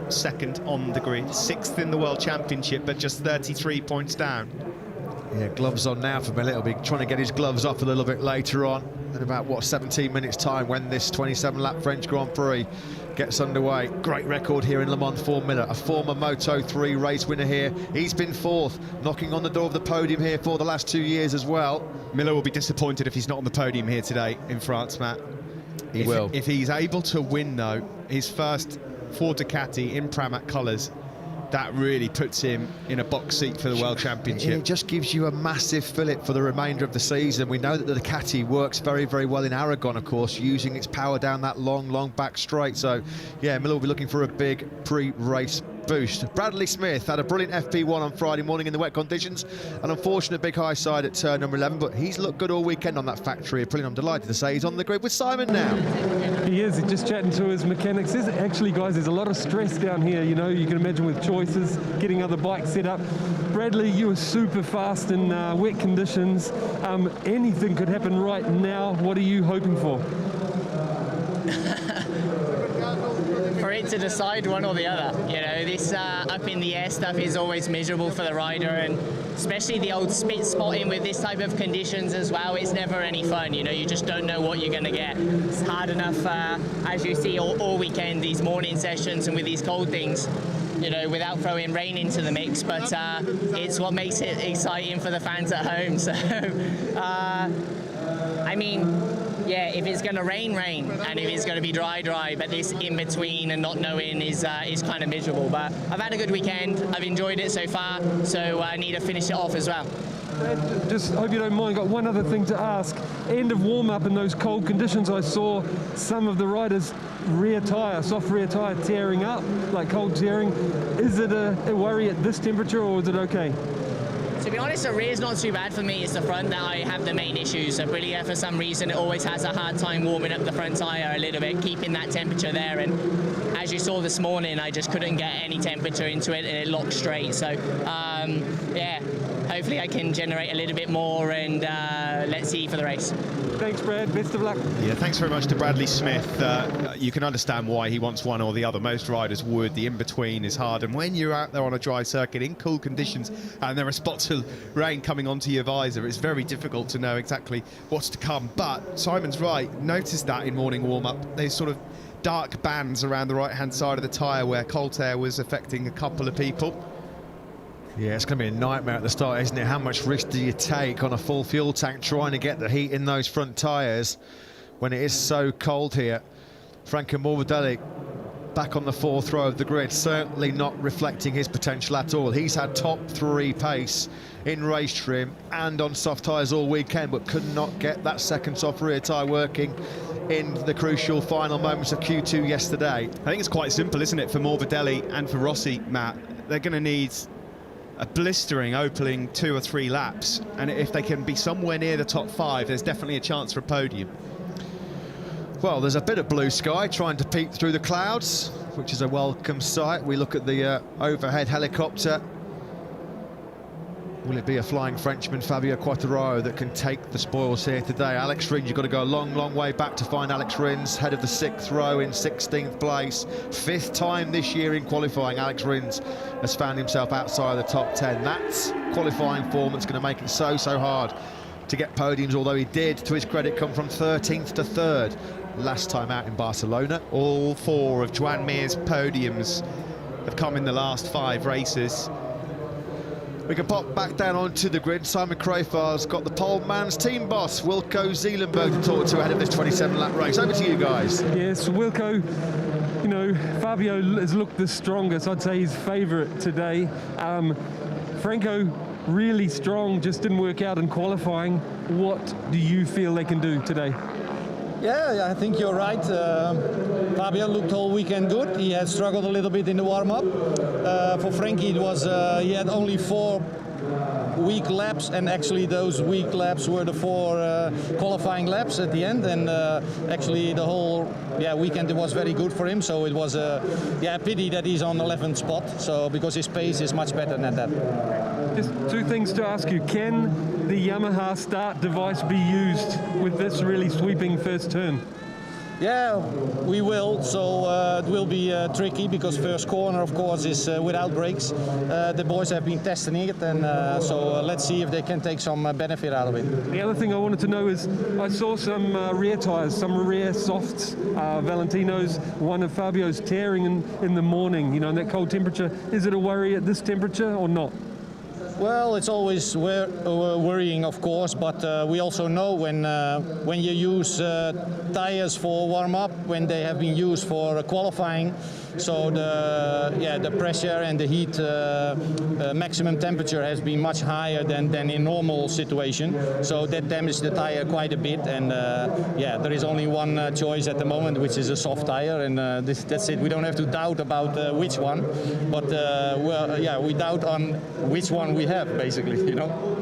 Second on the grid, sixth in the World Championship, but just 33 points down. Yeah, gloves on now for Miller. He'll be trying to get his gloves off a little bit later on, in about, what, 17 minutes' time when this 27-lap French Grand Prix gets underway. Great record here in Le Mans for Miller, a former Moto3 race winner here. He's been fourth, knocking on the door of the podium here for the last 2 years as well. Miller will be disappointed if he's not on the podium here today in France, Matt. He will. If he's able to win, though, his first for Ducati in Pramac colours, that really puts him in a box seat for the World Championship. It just gives you a massive fillet for the remainder of the season. We know that the Ducati works very, very well in Aragon, of course, using its power down that long back straight. So, yeah, Miller will be looking for a big pre-race boost. Bradley Smith had a brilliant FP1 on Friday morning in the wet conditions. An unfortunate big high side at turn number 11, but he's looked good all weekend on that factory. I'm delighted to say he's on the grid with Simon now. He is. He's just chatting to his mechanics. Actually, guys, there's a lot of stress down here. You know, you can imagine with choices, getting other bikes set up. Bradley, you were super fast in wet conditions. Anything could happen right now. What are you hoping for? For it to decide one or the other. You know, this up in the air stuff is always miserable for the rider, and especially the old spit spotting with this type of conditions as well. It's never any fun. You know, you just don't know what you're going to get. It's hard enough, as you see all weekend, these morning sessions and with these cold things, you know, without throwing rain into the mix, but it's what makes it exciting for the fans at home. So, I mean, yeah, if it's going to rain, and if it's going to be dry, but this in between and not knowing is kind of miserable. But I've had a good weekend. I've enjoyed it so far, so I need to finish it off as well. Just hope you don't mind, got one other thing to ask. End of warm-up in those cold conditions, I saw some of the riders' rear tyre, soft rear tyre tearing up, like cold tearing. Is it a worry at this temperature, or is it okay? To be honest, the rear's not too bad for me. It's the front that I have the main issues. Aprilia, for some reason, it always has a hard time warming up the front tyre a little bit, keeping that temperature there. And as you saw this morning, I just couldn't get any temperature into it, and it locked straight. So, yeah, hopefully I can generate a little bit more, and let's see for the race. Thanks, Brad. Best of luck. Yeah, thanks very much to Bradley Smith. You can understand why he wants one or the other. Most riders would. The in-between is hard. And when you're out there on a dry circuit in cool conditions and there are spots of rain coming onto your visor, it's very difficult to know exactly what's to come. But Simon's right. Notice that in morning warm-up. There's sort of dark bands around the right-hand side of the tyre where cold air was affecting a couple of people. Yeah, it's going to be a nightmare at the start, isn't it? How much risk do you take on a full fuel tank trying to get the heat in those front tyres when it is so cold here? Franco Morbidelli back on the fourth row of the grid, certainly not reflecting his potential at all. He's had top 3 pace in race trim and on soft tyres all weekend, but could not get that second soft rear tyre working in the crucial final moments of Q2 yesterday. I think it's quite simple, isn't it, for Morbidelli and for Rossi, Matt? They're going to need a blistering opening 2 or 3 laps, and if they can be somewhere near the top 5, there's definitely a chance for a podium. Well, there's a bit of blue sky trying to peek through the clouds, which is a welcome sight. We look at the overhead helicopter. Will it be a flying Frenchman, Fabio Quartararo, that can take the spoils here today? Alex Rins, you've got to go a long way back to find Alex Rins, head of the 6th row in 16th place. 5th time this year in qualifying, Alex Rins has found himself outside of the top 10. That's qualifying form that's going to make it so hard to get podiums, although he did, to his credit, come from 13th to 3rd last time out in Barcelona. All 4 of Joan Mir's podiums have come in the last 5 races. We can pop back down onto the grid. Simon Crowfar's got the pole man's team boss, Wilco Zeelenberg, to talk to ahead of this 27-lap race. Over to you guys. Yes, Wilco, you know, Fabio has looked the strongest. I'd say his favourite today. Franco, really strong, just didn't work out in qualifying. What do you feel they can do today? Yeah, I think you're right. Fabio looked all weekend good. He had struggled a little bit in the warm-up. For Frankie, it was he had only 4 weak laps, and actually those weak laps were the 4 qualifying laps at the end. And actually the whole weekend it was very good for him. So it was a pity that he's on the 11th spot. So because his pace is much better than that. Just 2 things to ask you. Can the Yamaha start device be used with this really sweeping first turn? Yeah, we will. So it will be tricky because first corner, of course, is without brakes. The boys have been testing it, and so let's see if they can take some benefit out of it. The other thing I wanted to know is I saw some rear tyres, some rear softs, Valentino's, one of Fabio's tearing in the morning, in that cold temperature. Is it a worry at this temperature or not? Well, it's always worrying, of course, but we also know when you use tires for warm-up, when they have been used for qualifying, so the pressure and the heat maximum temperature has been much higher than in normal situation, so that damaged the tire quite a bit, and there is only one choice at the moment, which is a soft tire, and that's it. We don't have to doubt about which one, but we doubt on which one we have, basically,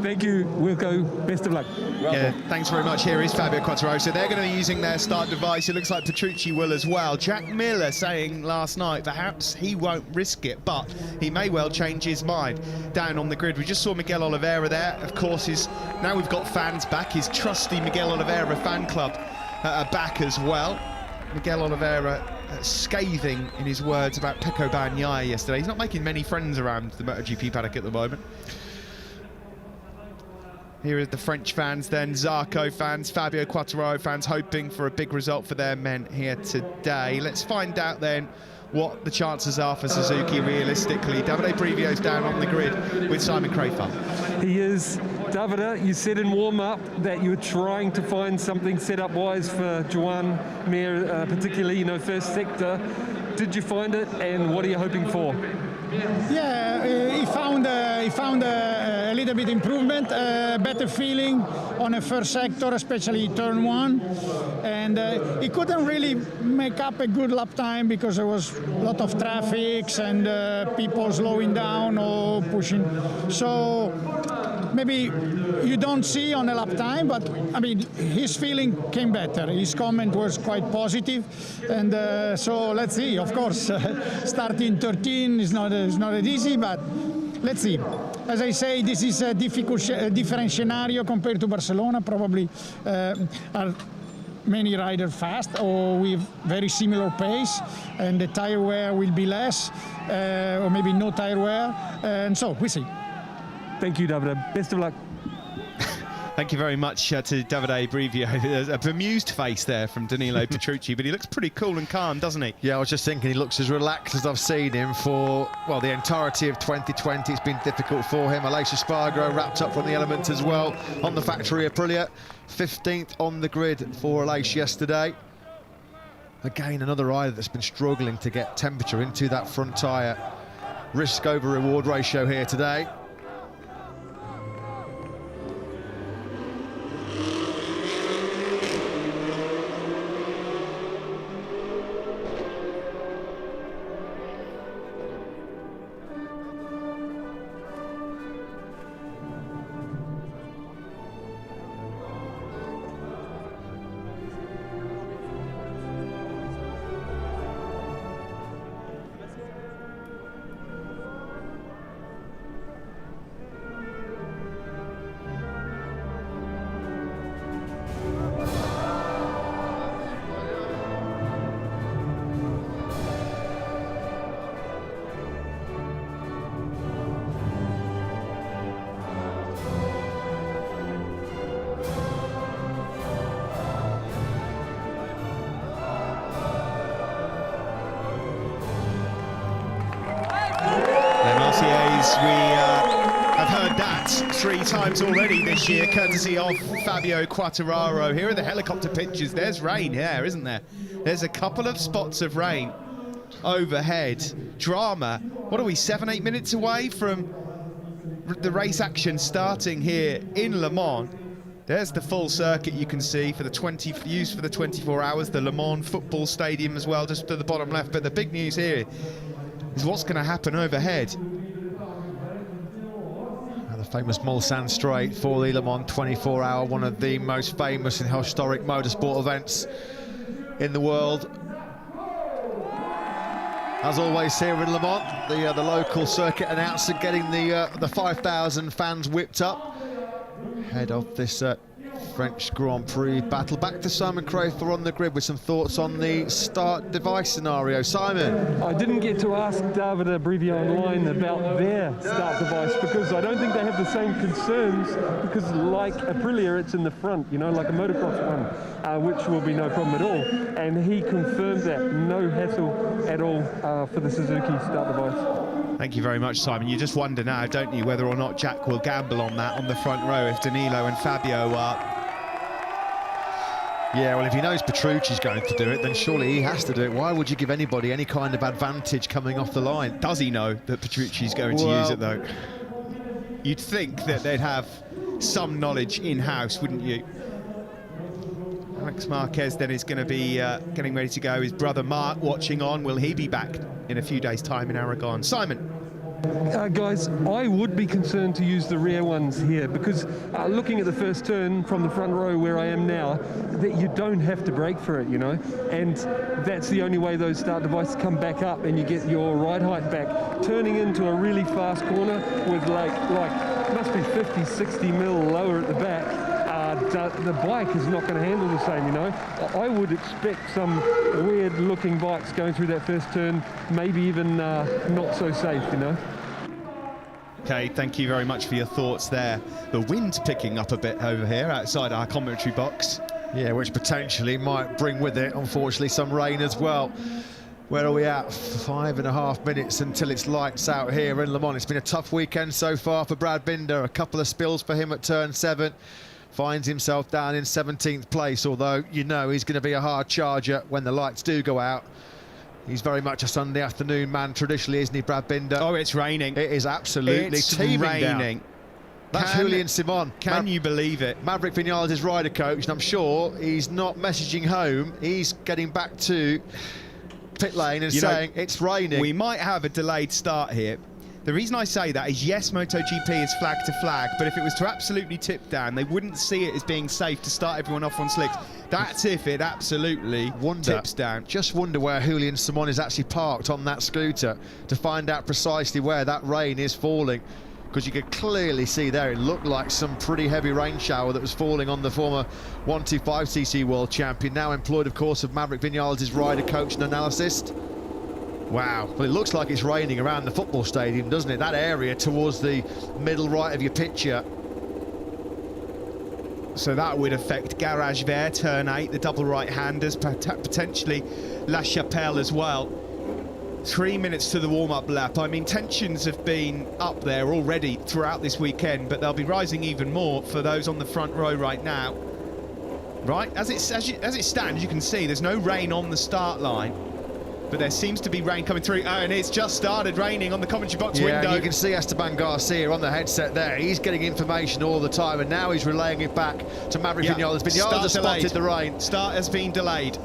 Thank you, Wilco. Best of luck. Yeah, thanks very much. Here is Fabio Quartararo. So they're going to be using their start device. It looks like Petrucci will as well. Jack Miller saying last night perhaps he won't risk it, but he may well change his mind. Down on the grid, we just saw Miguel Oliveira there. Of course, now we've got fans back. His trusty Miguel Oliveira fan club back as well. Miguel Oliveira scathing in his words about Pecco Bagnaia yesterday. He's not making many friends around the MotoGP paddock at the moment. Here are the French fans then, Zarco fans, Fabio Quartararo fans, hoping for a big result for their men here today. Let's find out then what the chances are for Suzuki realistically. Davide Brivio's down on the grid with Simon Crafar. He is. Davide, you said in warm-up that you were trying to find something set-up-wise for Joan Mir, particularly, first sector. Did you find it, and what are you hoping for? Yeah, he found a little bit improvement, better feeling on the first sector, especially turn one, and he couldn't really make up a good lap time because there was a lot of traffic and people slowing down or pushing. So maybe you don't see on a lap time, but I mean his feeling came better. His comment was quite positive, and so let's see. Of course, starting 13 is not that easy, but let's see. As I say, this is a different scenario compared to Barcelona. Probably are many riders fast or with very similar pace, and the tire wear will be less, or maybe no tire wear, and so we see. Thank you, Davide. Best of luck. Thank you very much to Davide Brivio. There's a bemused face there from Danilo Petrucci, but he looks pretty cool and calm, doesn't he? Yeah, I was just thinking he looks as relaxed as I've seen him for, well, the entirety of 2020. It's been difficult for him. Aleix Espargaro wrapped up from the element as well on the factory Aprilia. 15th on the grid for Aleix yesterday. Again, another rider that's been struggling to get temperature into that front tyre. Risk over reward ratio here today. We have heard that 3 times already this year, courtesy of Fabio Quartararo. Here are the helicopter pictures. There's rain here, isn't there? There's a couple of spots of rain overhead. Drama. What are we, 7-8 minutes away from the race action starting here in Le Mans? There's the full circuit you can see for the used for the 24 hours, the Le Mans football stadium as well, just to the bottom left. But the big news here is what's going to happen overhead. The famous Mulsanne Straight for the Le Mans 24-hour, one of the most famous and historic motorsport events in the world. As always here in Le Mans, the local circuit announcer getting the 5,000 fans whipped up ahead of this French Grand Prix battle. Back to Simon Crowther on the grid with some thoughts on the start device scenario. Simon. I didn't get to ask David Abrivia online about their start device because I don't think they have the same concerns, because like Aprilia, it's in the front, you know, like a motocross one, which will be no problem at all. And he confirmed that, no hassle at all for the Suzuki start device. Thank you very much, Simon. You just wonder now, don't you, whether or not Jack will gamble on that on the front row if Danilo and Fabio are... Yeah, well, if he knows Petrucci's going to do it, then surely he has to do it. Why would you give anybody any kind of advantage coming off the line? Does he know that Petrucci's going to use it, though? You'd think that they'd have some knowledge in-house, wouldn't you? Alex Marquez then is going to be getting ready to go. His brother Mark watching on. Will he be back in a few days' time in Aragon? Simon. Guys, I would be concerned to use the rear ones here because looking at the first turn from the front row where I am now, that you don't have to brake for it, you know, and that's the only way those start devices come back up and you get your ride height back. Turning into a really fast corner with like must be 50, 60 mil lower at the back, the bike is not going to handle the same, you know. I would expect some weird looking bikes going through that first turn, maybe even not so safe, you know. Okay, thank you very much for your thoughts there. The wind's picking up a bit over here outside our commentary box. Yeah, which potentially might bring with it, unfortunately, some rain as well. Where are we at? 5.5 minutes until it's lights out here in Le Mans. It's been a tough weekend so far for Brad Binder. A couple of spills for him at turn 7. Finds himself down in 17th place, although you know he's going to be a hard charger when the lights do go out. He's very much a Sunday afternoon man traditionally, isn't he, Brad Binder? Oh, it's raining. It is absolutely teeming raining. Down. That's Julian Simon. Can you believe it? Maverick Vinales' rider coach, and I'm sure he's not messaging home. He's getting back to pit lane and saying it's raining. We might have a delayed start here. The reason I say that is, yes, MotoGP is flag to flag, but if it was to absolutely tip down, they wouldn't see it as being safe to start everyone off on slicks. That's if it absolutely tips down. Just wonder where Julian Simon is actually parked on that scooter to find out precisely where that rain is falling, because you could clearly see there it looked like some pretty heavy rain shower that was falling on the former 125cc world champion, now employed, of course, of Maverick Vinales' rider coach and analyst. Wow, well, it looks like it's raining around the football stadium, doesn't it? That area towards the middle right of your picture. So that would affect Garage Vert, turn 8, the double right-handers, potentially La Chapelle as well. 3 minutes to the warm-up lap. I mean, tensions have been up there already throughout this weekend, but they'll be rising even more for those on the front row right now. Right, as it stands, you can see there's no rain on the start line. But there seems to be rain coming through, and it's just started raining on the commentary box window. You can see Esteban Garcia on the headset there. He's getting information all the time, and now he's relaying it back to Maverick Vinales. Vinales has spotted the rain. Start has been delayed.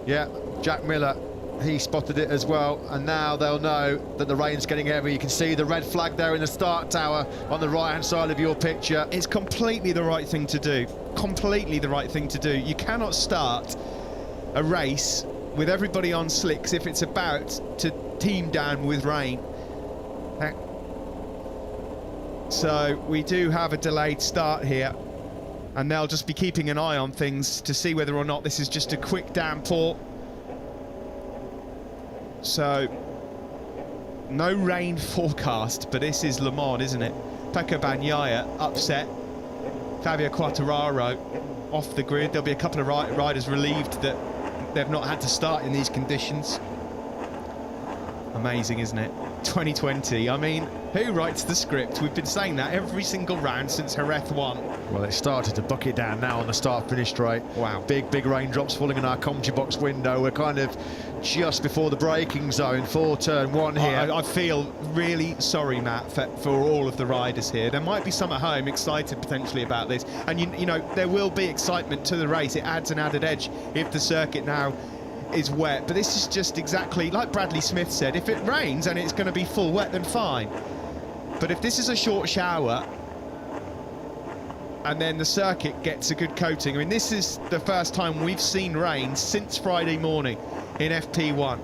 Yeah, Jack Miller, he spotted it as well, and now they'll know that the rain's getting heavy. You can see the red flag there in the start tower on the right-hand side of your picture. It's completely the right thing to do. Completely the right thing to do. You cannot start a race with everybody on slicks if it's about to team down with rain. So we do have a delayed start here, and they'll just be keeping an eye on things to see whether or not this is just a quick downpour. So no rain forecast, but this is Le Mans, isn't it? Pecco Bagnaia upset. Fabio Quartararo off the grid. There'll be a couple of riders relieved that they've not had to start in these conditions. Amazing, isn't it? 2020, I mean, who writes the script? We've been saying that every single round since Jerez won. Well, it started to bucket down now on the start-finish straight. Wow. Big raindrops falling in our commentary box window. We're kind of just before the braking zone for turn 1 here. I feel really sorry, Matt, for all of the riders here. There might be some at home excited potentially about this, and you know there will be excitement to the race. It adds an added edge if the circuit now is wet, but this is just exactly like Bradley Smith said. If it rains and it's going to be full wet, then fine, but if this is a short shower and then the circuit gets a good coating, I mean, this is the first time we've seen rain since Friday morning in FP1.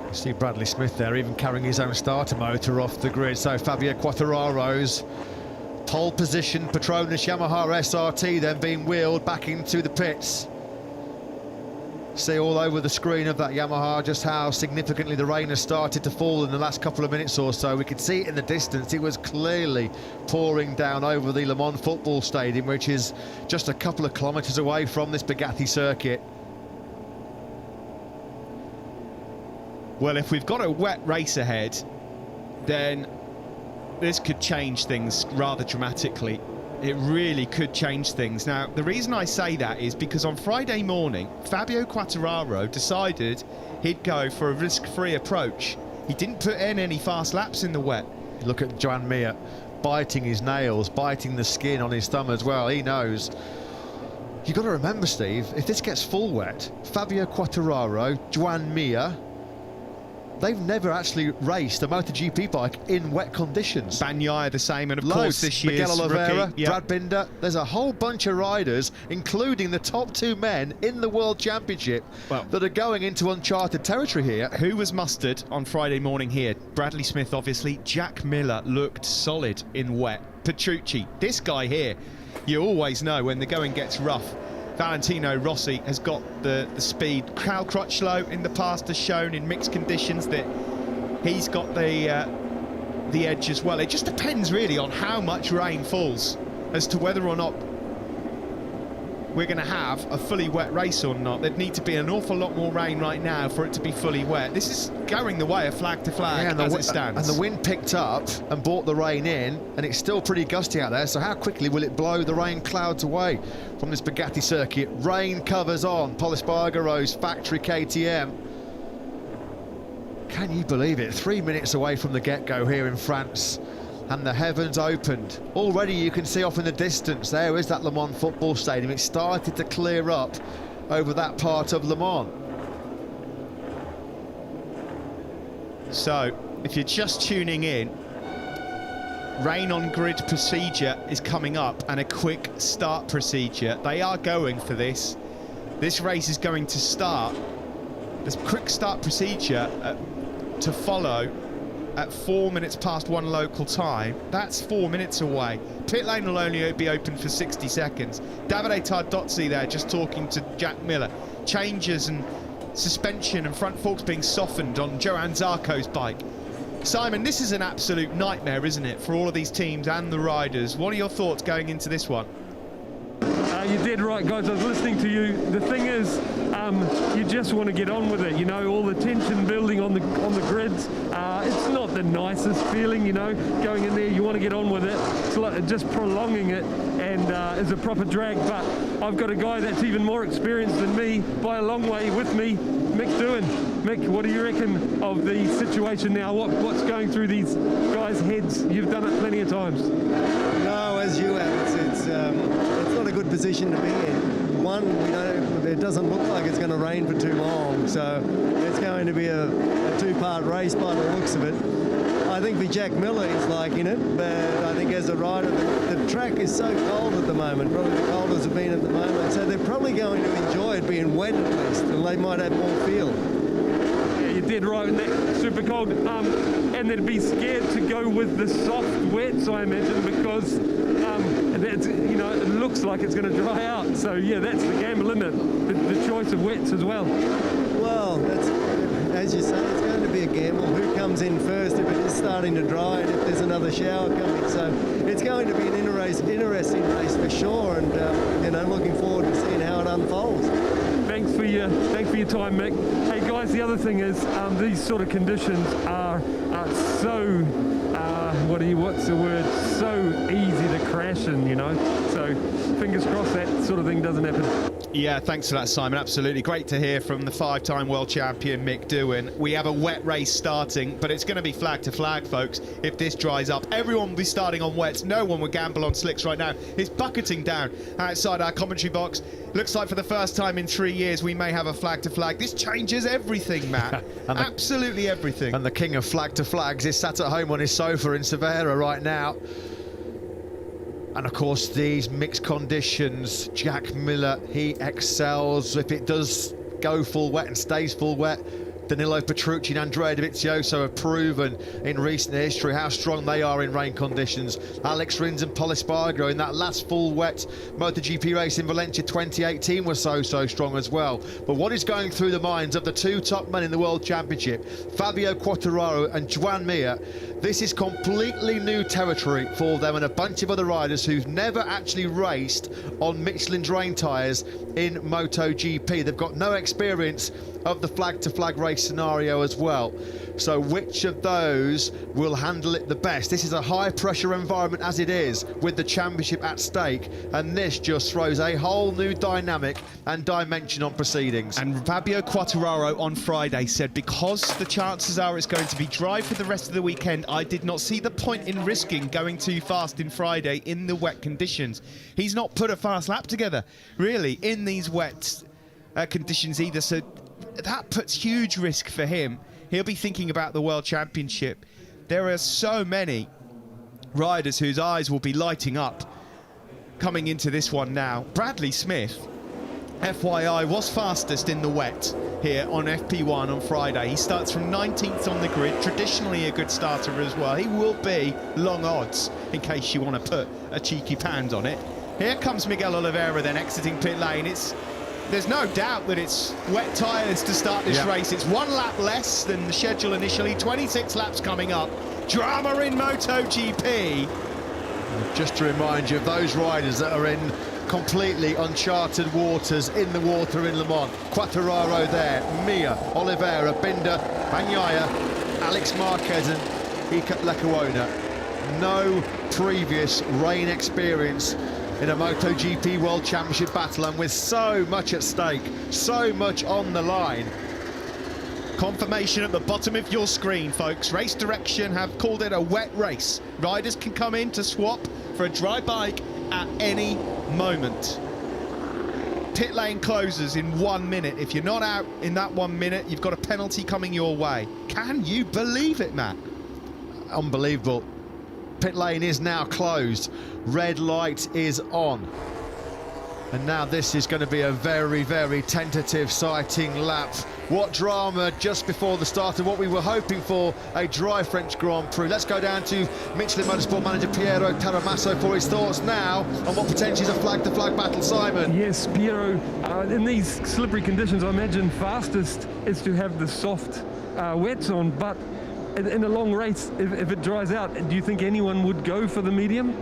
You see Bradley Smith there even carrying his own starter motor off the grid. So Fabio Quartararo's Pole position, Petronas Yamaha SRT then being wheeled back into the pits. See all over the screen of that Yamaha just how significantly the rain has started to fall in the last couple of minutes or so. We could see it in the distance. It was clearly pouring down over the Le Mans football stadium, which is just a couple of kilometres away from this Bugatti circuit. Well, if we've got a wet race ahead, then this could change things rather dramatically. It really could change things. Now, the reason I say that is because on Friday morning, Fabio Quartararo decided he'd go for a risk-free approach. He didn't put in any fast laps in the wet. Look at Joan Mir biting his nails, biting the skin on his thumb as well. He knows. You've got to remember, Steve, if this gets full wet, Fabio Quartararo, Joan Mir, they've never actually raced a MotoGP bike in wet conditions. Bagnaia the same, and of Loads. course this year's Miguel Oliveira, rookie. Yep. Brad Binder. There's a whole bunch of riders, including the top 2 men in the World Championship, that are going into uncharted territory here. Who was mustered on Friday morning here? Bradley Smith, obviously. Jack Miller looked solid in wet. Petrucci, this guy here, you always know when the going gets rough. Valentino Rossi has got the speed. Cal Crutchlow in the past has shown in mixed conditions that he's got the edge as well. It just depends really on how much rain falls as to whether or not we're going to have a fully wet race or not. There'd need to be an awful lot more rain right now for it to be fully wet. This is going the way of flag to flag as it stands. And the wind picked up and brought the rain in, and it's still pretty gusty out there, so how quickly will it blow the rain clouds away from this Bugatti circuit? Rain covers on Pol Espargaro's factory KTM. Can you believe it? 3 minutes away from the get-go here in France, and the heavens opened. Already you can see off in the distance, there is that Le Mans football stadium. It started to clear up over that part of Le Mans. So, if you're just tuning in, rain on grid procedure is coming up and a quick start procedure. They are going for this. This race is going to start. This quick start procedure to follow at 4 minutes past 1 local time. That's 4 minutes away. Pit lane will only be open for 60 seconds. Davide Tardozzi there just talking to Jack Miller. Changes and suspension and front forks being softened on Johan Zarco's bike. Simon, this is an absolute nightmare, isn't it, for all of these teams and the riders? What are your thoughts going into this one? You're dead right, guys. I was listening to you. The thing is, you just want to get on with it. You know, all the tension building on the grids. It's not the nicest feeling, you know, going in there. You want to get on with it. It's like just prolonging it, and is a proper drag. But I've got a guy that's even more experienced than me by a long way with me, Mick Doohan. Mick, what do you reckon of the situation now? What's going through these guys' heads? You've done it plenty of times. No, as you have, it's not a good position to be in. One, it doesn't look like it's going to rain for too long, so it's going to be a two-part race by the looks of it. I think for Jack Miller, he's liking it, but I think as a rider, the track is so cold at the moment, probably the coldest it's been at the moment, so they're probably going to enjoy it being wet at least, and they might have more feel. Yeah, you're dead right, and that's super cold. And they'd be scared to go with the soft wets, I imagine, because that's, you know, it looks like it's going to dry out. So yeah, that's the gamble, isn't it? The choice of wets as well. Well, that's, as you say, it's going to be a gamble. Who comes in first if it is starting to dry and if there's another shower coming? So it's going to be an interesting race for sure, and you know, looking forward to seeing how it unfolds. Thanks for your time, Mick. Hey guys, the other thing is these sort of conditions are so what's the word? So easy to crash in, you know. So fingers crossed that sort of thing doesn't happen. Yeah, thanks for that, Simon. Absolutely great to hear from the 5-time world champion Mick Doohan. We have a wet race starting, but it's going to be flag to flag, folks. If this dries up, everyone will be starting on wets. No one will gamble on slicks right now. It's bucketing down outside our commentary box. Looks like for the first time in 3 years we may have a flag to flag. This changes everything, Matt. Absolutely everything. And the king of flag to flags is sat at home on his sofa in Cervera right now. And of course, these mixed conditions, Jack Miller, he excels. If it does go full wet and stays full wet, Danilo Petrucci and Andrea Dovizioso have proven in recent history how strong they are in rain conditions. Alex Rins and Pol Espargaro in that last full wet MotoGP race in Valencia 2018 was so strong as well. But what is going through the minds of the two top men in the World Championship, Fabio Quartararo and Joan Mir, this is completely new territory for them and a bunch of other riders who've never actually raced on Michelin's rain tyres in MotoGP. They've got no experience of the flag-to-flag race scenario as well. So which of those will handle it the best? This is a high-pressure environment as it is, with the championship at stake, and this just throws a whole new dynamic and dimension on proceedings. And Fabio Quartararo on Friday said, because the chances are it's going to be dry for the rest of the weekend, I did not see the point in risking going too fast in Friday in the wet conditions. He's not put a fast lap together, really, in these wet conditions either, so that puts huge risk for him. He'll be thinking about the World Championship. There are so many riders whose eyes will be lighting up coming into this one now. Bradley Smith, FYI, was fastest in the wet here on FP1 on Friday. He starts from 19th on the grid, traditionally a good starter as well. He will be long odds, in case you want to put a cheeky pound on it. Here comes Miguel Oliveira then exiting pit lane. There's no doubt that it's wet tyres to start this race. It's one lap less than the schedule initially, 26 laps coming up. Drama in MotoGP. Just to remind you of those riders that are in completely uncharted waters in the water in Le Mans. Quartararo there, Mir, Oliveira, Binder, Bagnaia, Alex Marquez and Iker Lecuona. No previous rain experience in a MotoGP World Championship battle, and with so much at stake, so much on the line. Confirmation at the bottom of your screen, folks. Race Direction have called it a wet race. Riders can come in to swap for a dry bike at any moment. Pit lane closes in 1 minute. If you're not out in that 1 minute, you've got a penalty coming your way. Can you believe it, Matt? Unbelievable. Pit lane is now closed. Red light is on. And now this is going to be a very tentative sighting lap. What drama just before the start of what we were hoping for, a dry French Grand Prix. Let's go down to Michelin Motorsport manager Piero Taramasso for his thoughts now on what potentially is a flag-to-flag battle. Simon. Yes, Piero, in these slippery conditions, I imagine fastest is to have the soft wets on, but in a long race, if it dries out, do you think anyone would go for the medium?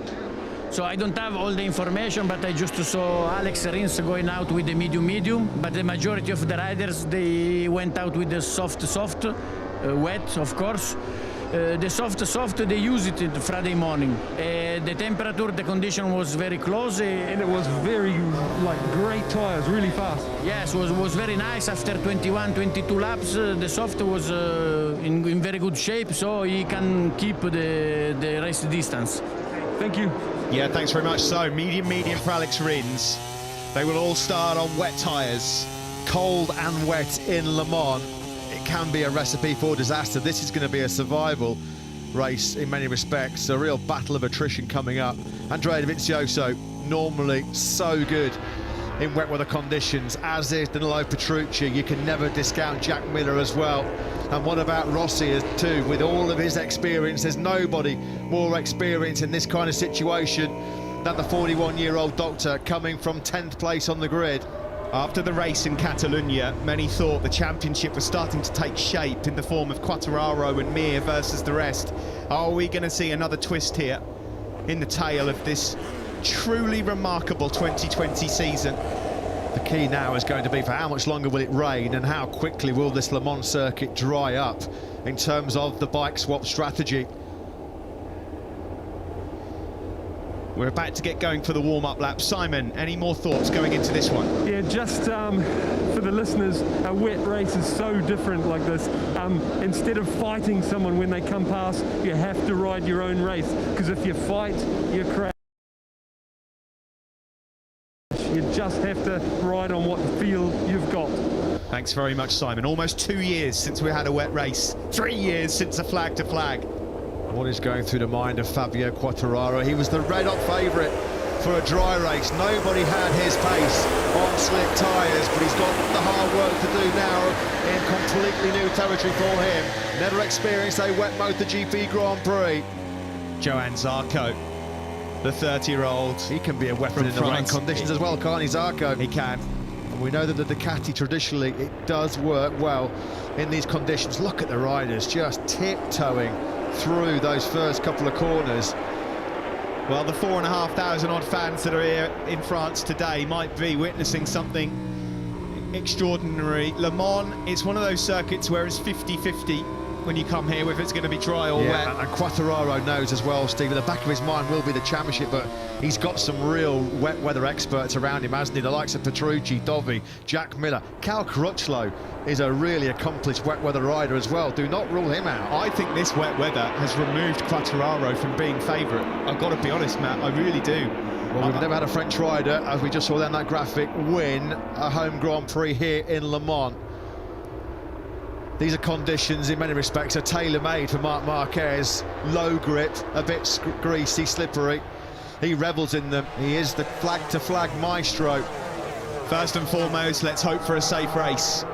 So I don't have all the information, but I just saw Alex Rins going out with the medium, but the majority of the riders, they went out with the soft, wet, of course. The soft, they use it Friday morning. The temperature, the condition was very close. And it was very, great tyres, really fast. Yes, was very nice. After 21, 22 laps, the soft was in very good shape, so he can keep the race distance. Thank you. Yeah, thanks very much. So, medium for Alex Rins. They will all start on wet tyres. Cold and wet in Le Mans. It can be a recipe for disaster. This is going to be a survival race in many respects. A real battle of attrition coming up. Andrea Dovizioso, normally so good in wet weather conditions, as is Danilo Petrucci. You can never discount Jack Miller as well. And what about Rossi too? With all of his experience, there's nobody more experienced in this kind of situation than the 41-year-old doctor coming from 10th place on the grid. After the race in Catalonia, many thought the championship was starting to take shape in the form of Quartararo and Mir versus the rest. Are we going to see another twist here in the tail of this truly remarkable 2020 season? The key now is going to be for how much longer will it rain and how quickly will this Le Mans circuit dry up in terms of the bike swap strategy. We're about to get going for the warm-up lap. Simon, any more thoughts going into this one? Yeah, just for the listeners, a wet race is so different like this. Instead of fighting someone when they come past, you have to ride your own race, because if you fight, you crash. You just have to ride on what field you've got. Thanks very much, Simon. Almost 2 years since we had a wet race. 3 years since a flag-to-flag. What is going through the mind of Fabio Quartararo? He was the red-hot favourite for a dry race. Nobody had his pace on slick tyres, but he's got the hard work to do now in completely new territory for him. Never experienced a wet MotoGP Grand Prix. Johann Zarco, the 30-year-old. He can be a weapon in the rain conditions as well, can't he, Zarco? He can. And we know that the Ducati, traditionally, it does work well in these conditions. Look at the riders just tiptoeing through those first couple of corners. Well, the 4,500 odd fans that are here in France today might be witnessing something extraordinary. Le Mans, it's one of those circuits where it's 50-50 when you come here, whether it's going to be dry or wet. And Quartararo knows as well, Steve, in the back of his mind will be the championship, but he's got some real wet weather experts around him, hasn't he? The likes of Petrucci, Dovi, Jack Miller. Cal Crutchlow is a really accomplished wet weather rider as well. Do not rule him out. I think this wet weather has removed Quartararo from being favourite. I've got to be honest, Matt, I really do. Well, we've never had a French rider, as we just saw there in that graphic, win a home Grand Prix here in Le Mans. These are conditions, in many respects, are tailor-made for Marc Marquez. Low grip, a bit greasy, slippery. He revels in them. He is the flag-to-flag maestro. First and foremost, let's hope for a safe race.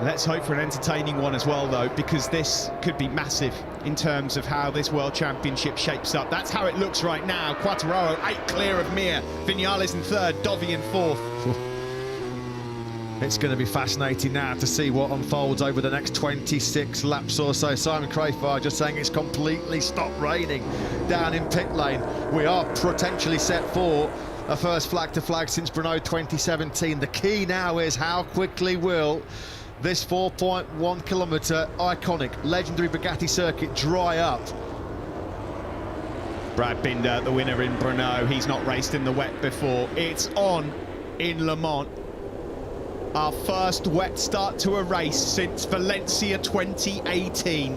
Let's hope for an entertaining one as well, though, because this could be massive in terms of how this World Championship shapes up. That's how it looks right now. Quartararo 8 clear of Mir. Vinales in 3rd, Dovi in 4th. It's going to be fascinating now to see what unfolds over the next 26 laps or so. Simon Crafar just saying it's completely stopped raining down in pit lane. We are potentially set for a first flag-to-flag since Brno 2017. The key now is how quickly will this 4.1 kilometre iconic, legendary Bugatti circuit dry up. Brad Binder, the winner in Brno. He's not raced in the wet before. It's on in Le Mans. Our first wet start to a race since Valencia 2018,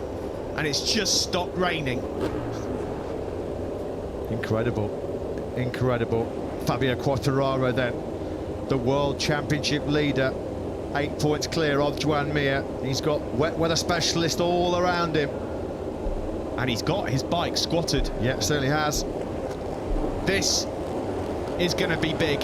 and it's just stopped raining. Incredible, incredible. Fabio Quartararo then, the World Championship leader, 8 points clear of Joan Mir. He's got wet weather specialist all around him. And he's got his bike squatted. Yeah, certainly has. This is going to be big.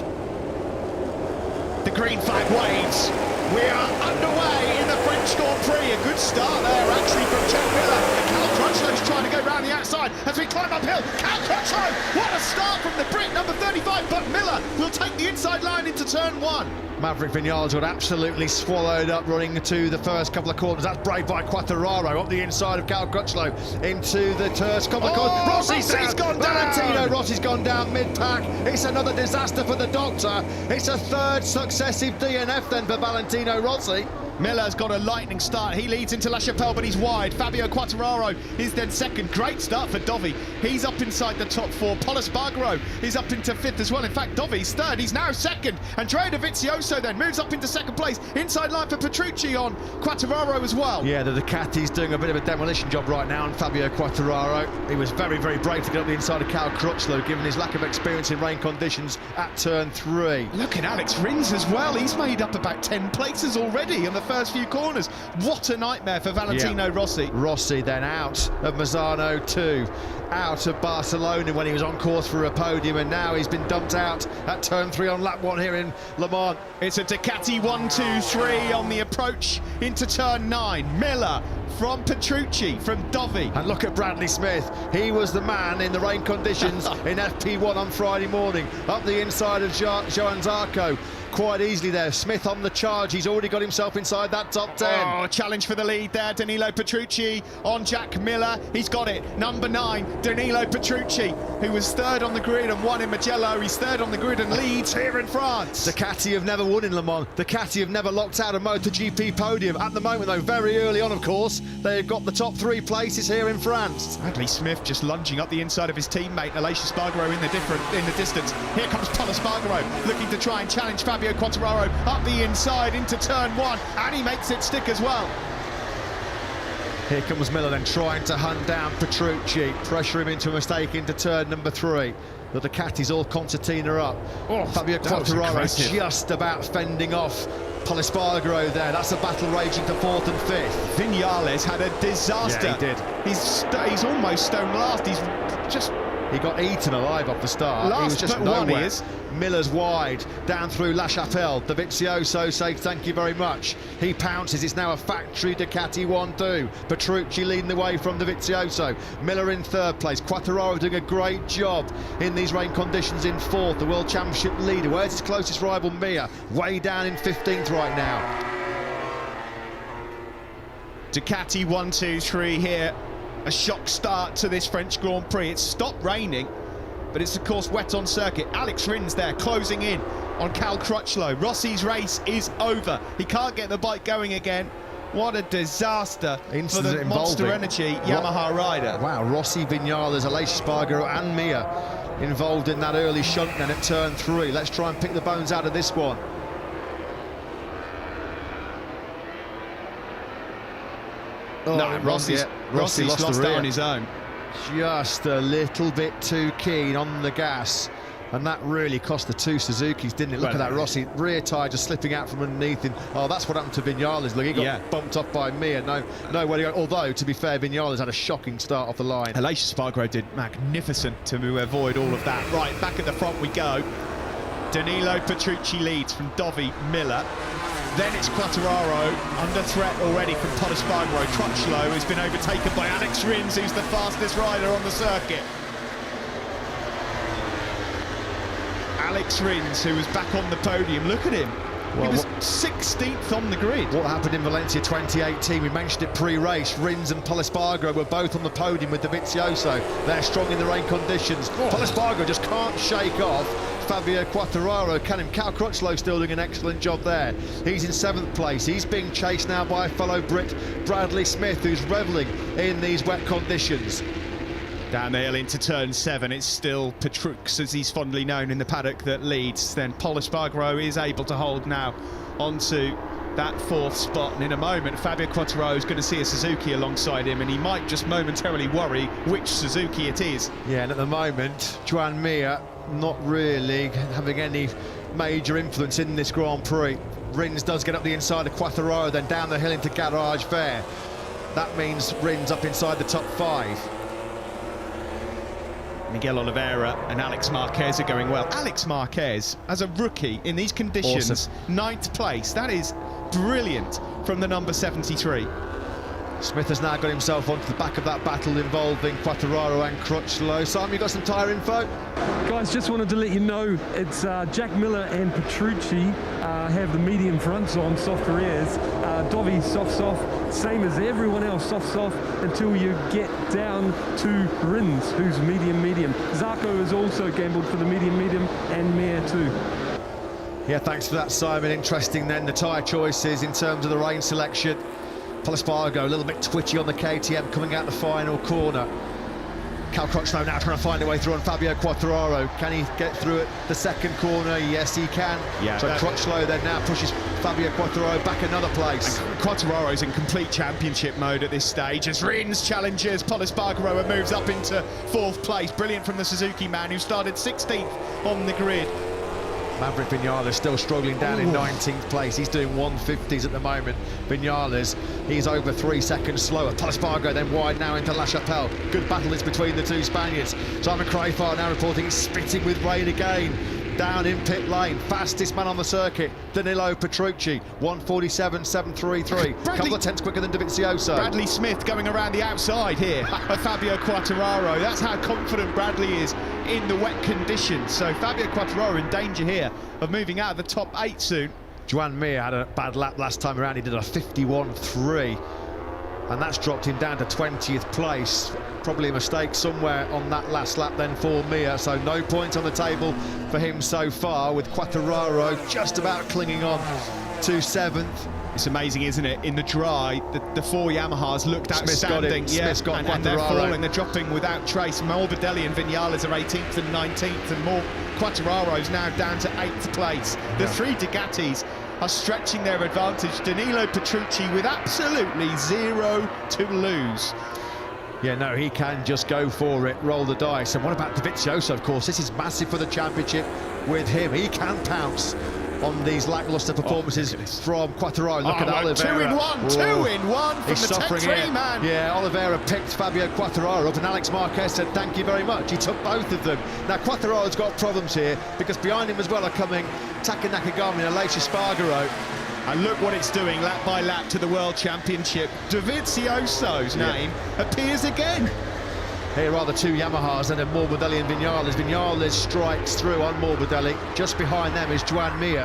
The green flag waves. We are underway in the French Grand Prix. A good start there, actually, from Jack Miller. And Cal Crutchlow's trying to go round the outside as we climb uphill. Cal Crutchlow, what a start from the Brit, number 35. But Miller will take the inside line into turn 1. Maverick Vinales got absolutely swallowed up running to the first couple of corners. That's brave by Quartararo up the inside of Cal Crutchlow into the first couple of corners. Rossi's gone down. Valentino Rossi's gone down mid-pack. It's another disaster for the doctor. It's a 3rd successive DNF then for Valentino Rossi. Miller's got a lightning start. He leads into La Chapelle, but he's wide. Fabio Quartararo is then 2nd. Great start for Dovi. He's up inside the top 4. Pol Espargaro is up into 5th as well. In fact, Dovi's 3rd. He's now 2nd. Andrea Dovizioso then moves up into 2nd place. Inside line for Petrucci on Quartararo as well. Yeah, the Ducati's doing a bit of a demolition job right now on Fabio Quartararo. He was very, very brave to get up the inside of Cal Crutchlow, given his lack of experience in rain conditions at turn 3. Look at Alex Rins as well. He's made up about 10 places already in the first few corners. What a nightmare for Valentino Rossi. Rossi then out of Mazzano 2, out of Barcelona when he was on course for a podium, and now he's been dumped out at turn 3 on lap 1 here in Le Mans. It's a Ducati 1-2-3 on the approach into turn 9. Miller from Petrucci, from Dovi. And look at Bradley Smith. He was the man in the rain conditions in FP1 on Friday morning, up the inside of Johann Zarco. Quite easily there. Smith on the charge. He's already got himself inside that top 10. Oh, challenge for the lead there. Danilo Petrucci on Jack Miller. He's got it. Number 9, Danilo Petrucci, who was 3rd on the grid and won in Mugello. He's 3rd on the grid and leads here in France. Ducati have never won in Le Mans. Ducati have never locked out a MotoGP podium. At the moment, though, very early on, of course, they've got the top 3 places here in France. Bradley Smith just lunging up the inside of his teammate, Aleix Espargaro in the distance. Here comes Pol Espargaro looking to try and challenge Fabio Quartararo up the inside into turn 1, and he makes it stick as well. Here comes Miller then trying to hunt down Petrucci, pressure him into a mistake into turn number 3. The Ducati's all concertina up. Oh, Fabio Quartararo just about fending off Pol Espargaro there. That's a battle raging to 4th and 5th. Vinales had a disaster. Yeah, he did. He's almost stone last. He's just He got eaten alive off the start. He was just but one nowhere. is. Miller's wide, down through La Chapelle. Dovizioso says thank you very much. He pounces. It's now a factory Ducati 1-2. Petrucci leading the way from Dovizioso. Miller in third place. Quartararo doing a great job in these rain conditions in fourth. The World Championship leader. Where's his closest rival, Mir? Way down in 15th right now. Ducati 1-2-3 here. A shock start to this French Grand Prix. It's stopped raining, but it's of course wet on circuit. Alex Rins there closing in on Cal Crutchlow. Rossi's race is over. He can't get the bike going again. What a disaster for the Monster Energy Yamaha rider. Wow, Rossi, Vinales, Aleix Espargaro and Mir involved in that early shunt then at turn 3. Let's try and pick the bones out of this one. Oh, no, Rossi's lost out on his own. Just a little bit too keen on the gas, and that really cost the two Suzukis, didn't it? Look at that, Rossi, rear tyre just slipping out from underneath him. Oh, that's what happened to Vinales. Look, he got bumped off by Mir. No way to go. Although, to be fair, Vinales had a shocking start off the line. Aleix Espargaro did magnificent to avoid all of that. Right, back at the front we go. Danilo Petrucci leads from Dovi, Miller. Then it's Quartararo, under threat already from Pol Espargaro. Crutchlow has been overtaken by Alex Rins, who's the fastest rider on the circuit. Alex Rins, who was back on the podium, look at him. Well, he was 16th on the grid. What happened in Valencia 2018, we mentioned it pre-race. Rins and Pol Espargaro were both on the podium with Dovizioso. They're strong in the rain conditions. Pol Espargaro just can't shake off Fabio Quartararo, can him. Cal Crutchlow still doing an excellent job there. He's in 7th place. He's being chased now by fellow Brit Bradley Smith, who's revelling in these wet conditions. Down the hill into turn 7, it's still Petrucci, as he's fondly known in the paddock, that leads. Then Pol Espargaro is able to hold now onto that 4th spot, and in a moment Fabio Quartararo is going to see a Suzuki alongside him, and he might just momentarily worry which Suzuki it is. Yeah, and at the moment Joan Mir not really having any major influence in this Grand Prix. Rins does get up the inside of Quartararo, then down the hill into Garage Fair. That means Rins up inside the top 5. Miguel Oliveira and Alex Marquez are going well. Alex Marquez, as a rookie in these conditions, awesome. 9th place. That is brilliant from the number 73. Smith has now got himself onto the back of that battle involving Quartararo and Crutchlow. Simon, you got some tyre info? Guys, just wanted to let you know it's Jack Miller and Petrucci have the medium fronts on soft rears. Dovi soft, same as everyone else, soft until you get down to Rins, who's medium. Zarco has also gambled for the medium and Mir too. Yeah, thanks for that, Simon. Interesting then, the tyre choices in terms of the rain selection. Pol Espargaro a little bit twitchy on the KTM coming out the final corner. Cal Crutchlow now trying to find a way through on Fabio Quartararo. Can he get through at the second corner? Yes, he can. Yeah, so Crutchlow then now pushes Fabio Quartararo back another place. Quartararo's in complete championship mode at this stage as Rins challenges Pol Espargaro and moves up into 4th place. Brilliant from the Suzuki man, who started 16th on the grid. Maverick Vinales still struggling down in 19th place. He's doing 150s at the moment. Vinales, he's over 3 seconds slower. Pol Espargaro then wide now into La Chapelle. Good battle is between the two Spaniards. Simon Crafar now reporting he's spitting with rain again. Down in pit lane, fastest man on the circuit, Danilo Petrucci, 1:47.733. Couple of tenths quicker than Dovizioso. Bradley Smith going around the outside here of Fabio Quartararo. That's how confident Bradley is in the wet conditions. So Fabio Quartararo in danger here of moving out of the top 8 soon. Joan Mir had a bad lap last time around. He did a 51.3. and that's dropped him down to 20th place. Probably a mistake somewhere on that last lap then for Mir, so no points on the table for him so far, with Quartararo just about clinging on to 7th. It's amazing, isn't it? In the dry, the 4 Yamahas looked outstanding. Smith's got and they're falling, they're dropping without trace. Morbidelli and Vinales are 18th and 19th, and more. Quartararo's now down to 8th place. The 3 Ducatis are stretching their advantage. Danilo Petrucci with absolutely 0 to lose. Yeah, no, he can just go for it, roll the dice. And what about Dovizioso, of course? This is massive for the championship with him. He can pounce on these lacklustre performances from Quartararo. Look at Oliveira. 2-in-1 from He's the Tech 3 here. man. Yeah, Oliveira picked Fabio Quartararo up, and Alex Marquez said thank you very much. He took both of them. Now Quartararo's got problems here because behind him as well are coming Taka Nakagami and Aleix Espargaro. And look what it's doing lap by lap to the World Championship. Dovizioso's name appears again. Here are the two Yamahas, and then Morbidelli and Vinales. Vinales strikes through on Morbidelli. Just behind them is Joan Mir,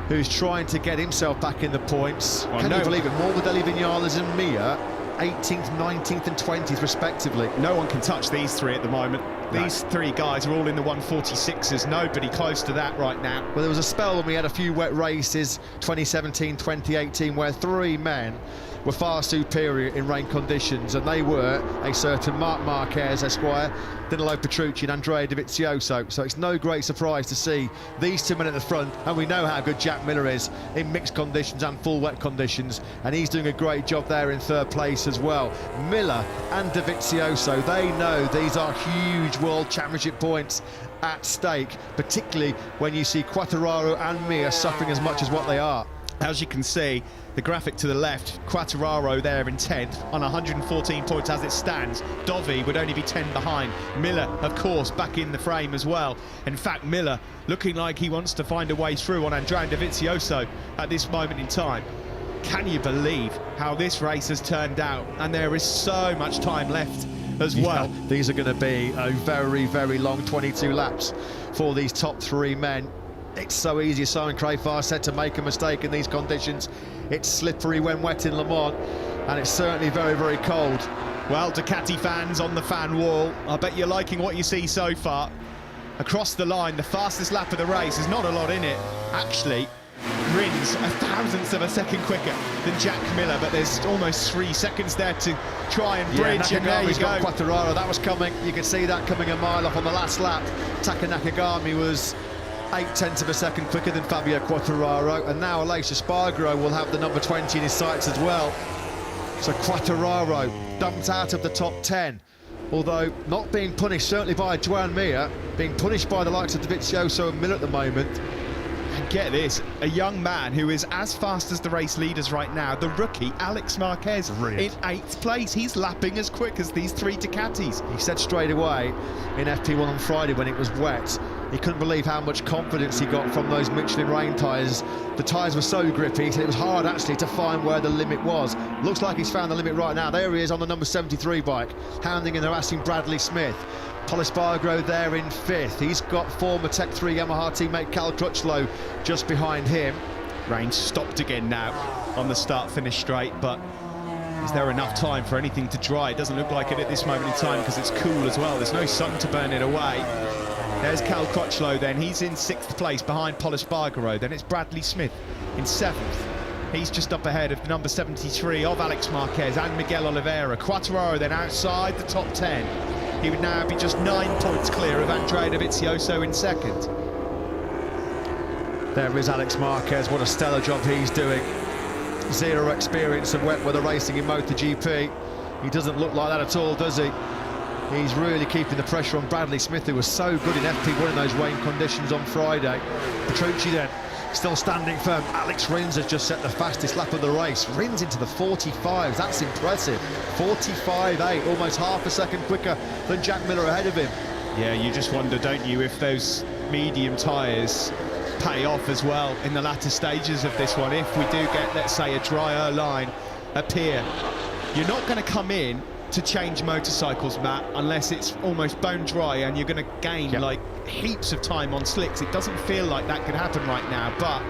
who's trying to get himself back in the points. Can you believe it? Morbidelli, Vinales and Mir, 18th, 19th and 20th respectively. No one can touch these three at the moment. These three guys are all in the 146s. Nobody close to that right now. Well, there was a spell when we had a few wet races, 2017, 2018, where three men were far superior in rain conditions, and they were a certain Marc Marquez, Esquire, Danilo Petrucci and Andrea Dovizioso. So it's no great surprise to see these two men at the front, and we know how good Jack Miller is in mixed conditions and full wet conditions, and he's doing a great job there in third place as well. Miller and Dovizioso, they know these are huge World Championship points at stake, particularly when you see Quartararo and Mir suffering as much as what they are. As you can see, the graphic to the left, Quartararo there in 10th on 114 points as it stands. Dovi would only be 10 behind. Miller, of course, back in the frame as well. In fact, Miller looking like he wants to find a way through on Andrea Dovizioso at this moment in time. Can you believe how this race has turned out? And there is so much time left as well. These are going to be a very, very long 22 laps for these top three men. It's so easy, as Simon Crafar said, to make a mistake in these conditions. It's slippery when wet in Le Mans, and it's certainly very, very cold. Well, Ducati fans on the fan wall, I bet you're liking what you see so far. Across the line, the fastest lap of the race, there's not a lot in it. Actually, Rins a thousandth of a second quicker than Jack Miller, but there's almost 3 seconds there to try and bridge, and there you go. Quartararo, that was coming. You could see that coming a mile off on the last lap. Taka Nakagami was 0.8 of a second quicker than Fabio Quartararo, and now Aleix Espargaro will have the number 20 in his sights as well. So Quartararo dumped out of the top 10, although not being punished certainly by Joan Mir, being punished by the likes of Dovizioso and Miller at the moment. And get this, a young man who is as fast as the race leaders right now, the rookie Alex Marquez, in 8th place. He's lapping as quick as these three Ducatis. He said straight away in FP1 on Friday when it was wet, he couldn't believe how much confidence he got from those Michelin rain tyres. The tyres were so grippy, he said it was hard actually to find where the limit was. Looks like he's found the limit right now. There he is on the number 73 bike, hounding and harassing Bradley Smith. Paul Espargaro there in 5th. He's got former Tech 3 Yamaha teammate Cal Crutchlow just behind him. Rain stopped again now on the start-finish straight, but is there enough time for anything to dry? It doesn't look like it at this moment in time because it's cool as well. There's no sun to burn it away. There's Cal Crutchlow then. He's in 6th place behind Paul Espargaro. Then it's Bradley Smith in 7th. He's just up ahead of the number 73 of Alex Marquez and Miguel Oliveira. Quartararo then outside the top 10. He would now be just 9 points clear of Andrea Dovizioso in 2nd. There is Alex Marquez. What a stellar job he's doing. Zero experience of wet weather racing in MotoGP. He doesn't look like that at all, does he? He's really keeping the pressure on Bradley Smith, who was so good in FP1 in those rain conditions on Friday. Petrucci then still standing firm. Alex Rins has just set the fastest lap of the race. Rins into the 45s, that's impressive. 45.8, almost half a second quicker than Jack Miller ahead of him. Yeah, you just wonder, don't you, if those medium tyres pay off as well in the latter stages of this one. If we do get, let's say, a drier line appear, you're not going to come in to change motorcycles, Matt, unless it's almost bone dry and you're going to gain like heaps of time on slicks. It doesn't feel like that could happen right now, but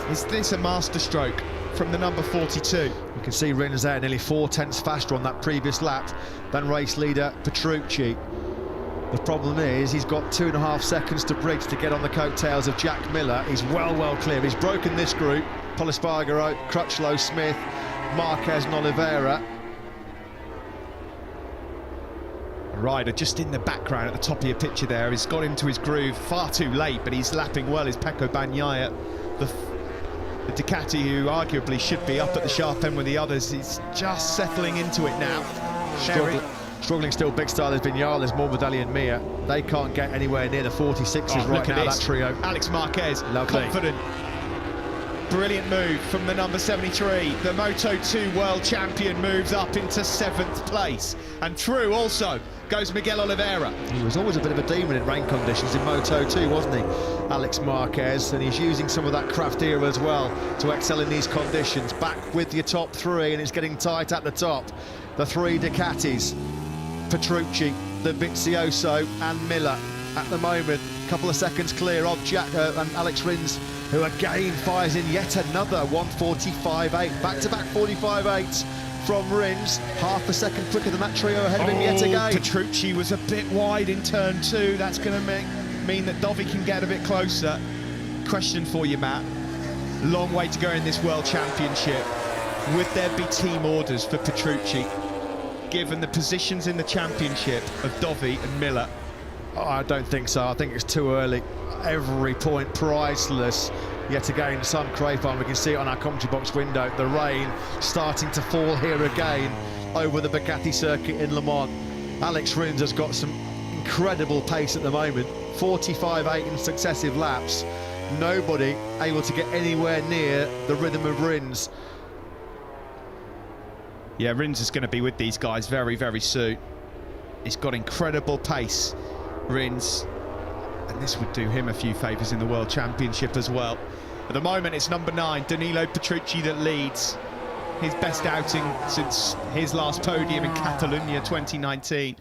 is this a masterstroke from the number 42? You can see Rins there nearly 4/10 faster on that previous lap than race leader Petrucci. The problem is he's got 2.5 seconds to bridge to get on the coattails of Jack Miller. He's well clear. He's broken this group. Paul Espargaro, Crutchlow, Smith, Marquez and Oliveira. Rider just in the background at the top of your picture there. He's got into his groove far too late, but he's lapping well, is Pecco Bagnaia. The Ducati, who arguably should be up at the sharp end with the others, is just settling into it now. Struggling still, big stylers, Vinales, Morbidelli and Mir. They can't get anywhere near the 46s right now, that trio. Alex Marquez, Lovely. confident. Brilliant move from the number 73. The Moto2 world champion moves up into 7th place. And through also goes Miguel Oliveira. He was always a bit of a demon in rain conditions in Moto2, wasn't he, Alex Marquez? And he's using some of that craft era as well to excel in these conditions. Back with your top three, and it's getting tight at the top. The three Ducatis, Petrucci, the Vizioso and Miller at the moment. A couple of seconds clear of Jack and Alex Rins, who again fires in yet another 1:45.8. Back-to-back 45.8s from Rins. Half a second quicker than that trio ahead of him yet again. Petrucci was a bit wide in turn 2. That's going to mean that Dovi can get a bit closer. Question for you, Matt. Long way to go in this World Championship. Would there be team orders for Petrucci, given the positions in the championship of Dovi and Miller? Oh, I don't think so. I think it's too early. Every point priceless. Yet again, sun crepe on. We can see it on our commentary box window. The rain starting to fall here again over the Bugatti circuit in Le Mans. Alex Rins has got some incredible pace at the moment. 45.8 in successive laps. Nobody able to get anywhere near the rhythm of Rins. Yeah, Rins is going to be with these guys very, very soon. He's got incredible pace, Rins, and this would do him a few favours in the World Championship as well. At the moment, it's number 9, Danilo Petrucci, that leads. His best outing since his last podium in Catalunya 2019.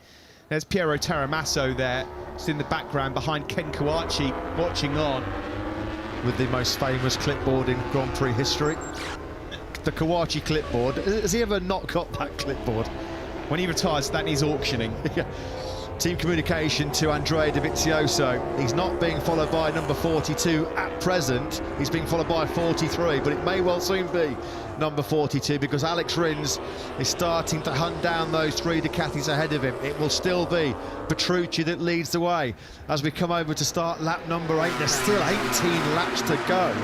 There's Piero Taramasso there, just in the background behind Ken Kawachi, watching on. With the most famous clipboard in Grand Prix history. The Kawachi clipboard. Has he ever not got that clipboard? When he retires, that needs auctioning. Yeah. Team communication to Andrea Dovizioso. He's not being followed by number 42 at present. He's being followed by 43, but it may well soon be number 42 because Alex Rins is starting to hunt down those three Ducatis ahead of him. It will still be Petrucci that leads the way as we come over to start lap number 8. There's still 18 laps to go.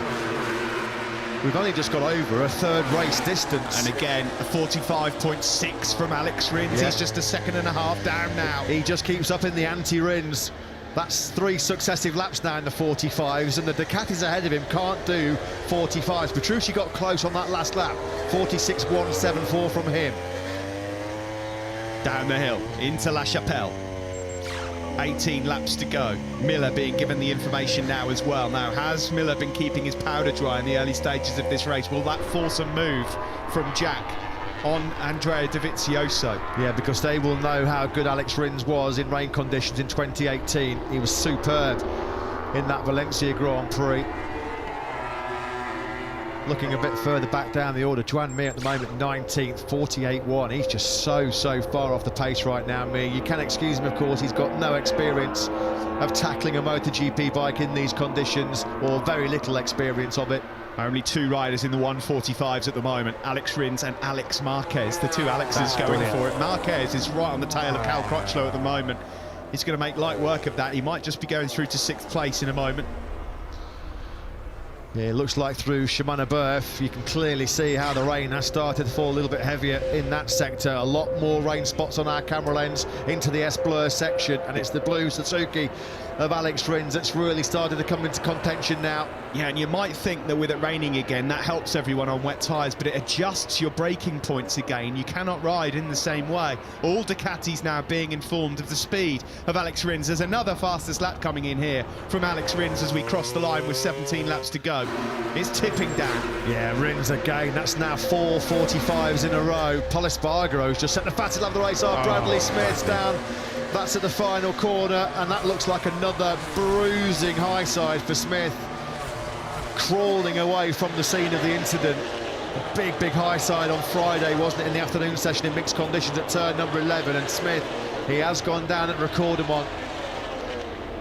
We've only just got over a third race distance. And again, a 45.6 from Alex Rins. Yeah. He's just a second and a half down now. He just keeps up in the anti-Rins. That's 3 successive laps now in the 45s, and the Ducatis ahead of him can't do 45s. Petrucci got close on that last lap. 46.174 from him. Down the hill, into La Chapelle. 18 laps to go. Miller being given the information now as well. Now, has Miller been keeping his powder dry in the early stages of this race? Will that force a move from Jack on Andrea Dovizioso? Yeah, because they will know how good Alex Rins was in rain conditions in 2018. He was superb in that Valencia Grand Prix. Looking a bit further back down the order, Joan Mir at the moment 19th, 48.1. He's just so far off the pace right now, Mir. You can excuse him, of course. He's got no experience of tackling a MotoGP bike in these conditions, or very little experience of it. Only 2 riders in the 145s at the moment, Alex Rins and Alex Marquez. The 2 Alexes going for it. Marquez is right on the tail of Cal Crutchlow at the moment. He's going to make light work of that. He might just be going through to 6th place in a moment. Yeah, it looks like through Shimano Berth, you can clearly see how the rain has started to fall a little bit heavier in that sector. A lot more rain spots on our camera lens into the S-Blur section, and it's the blue Suzuki of Alex Rins that's really started to come into contention now. Yeah, and you might think that with it raining again, that helps everyone on wet tyres, but it adjusts your braking points again. You cannot ride in the same way. All Ducatis now being informed of the speed of Alex Rins. There's another fastest lap coming in here from Alex Rins as we cross the line with 17 laps to go. It's tipping down. Yeah, Rins again. That's now 4 45s in a row. Pol Espargaro's just set the fastest lap of the race off. Bradley Smith's down. That's at the final corner, and that looks like another bruising high side for Smith. Crawling away from the scene of the incident. A big high side on Friday, wasn't it, in the afternoon session in mixed conditions at turn number 11, and Smith, he has gone down at Recordemont.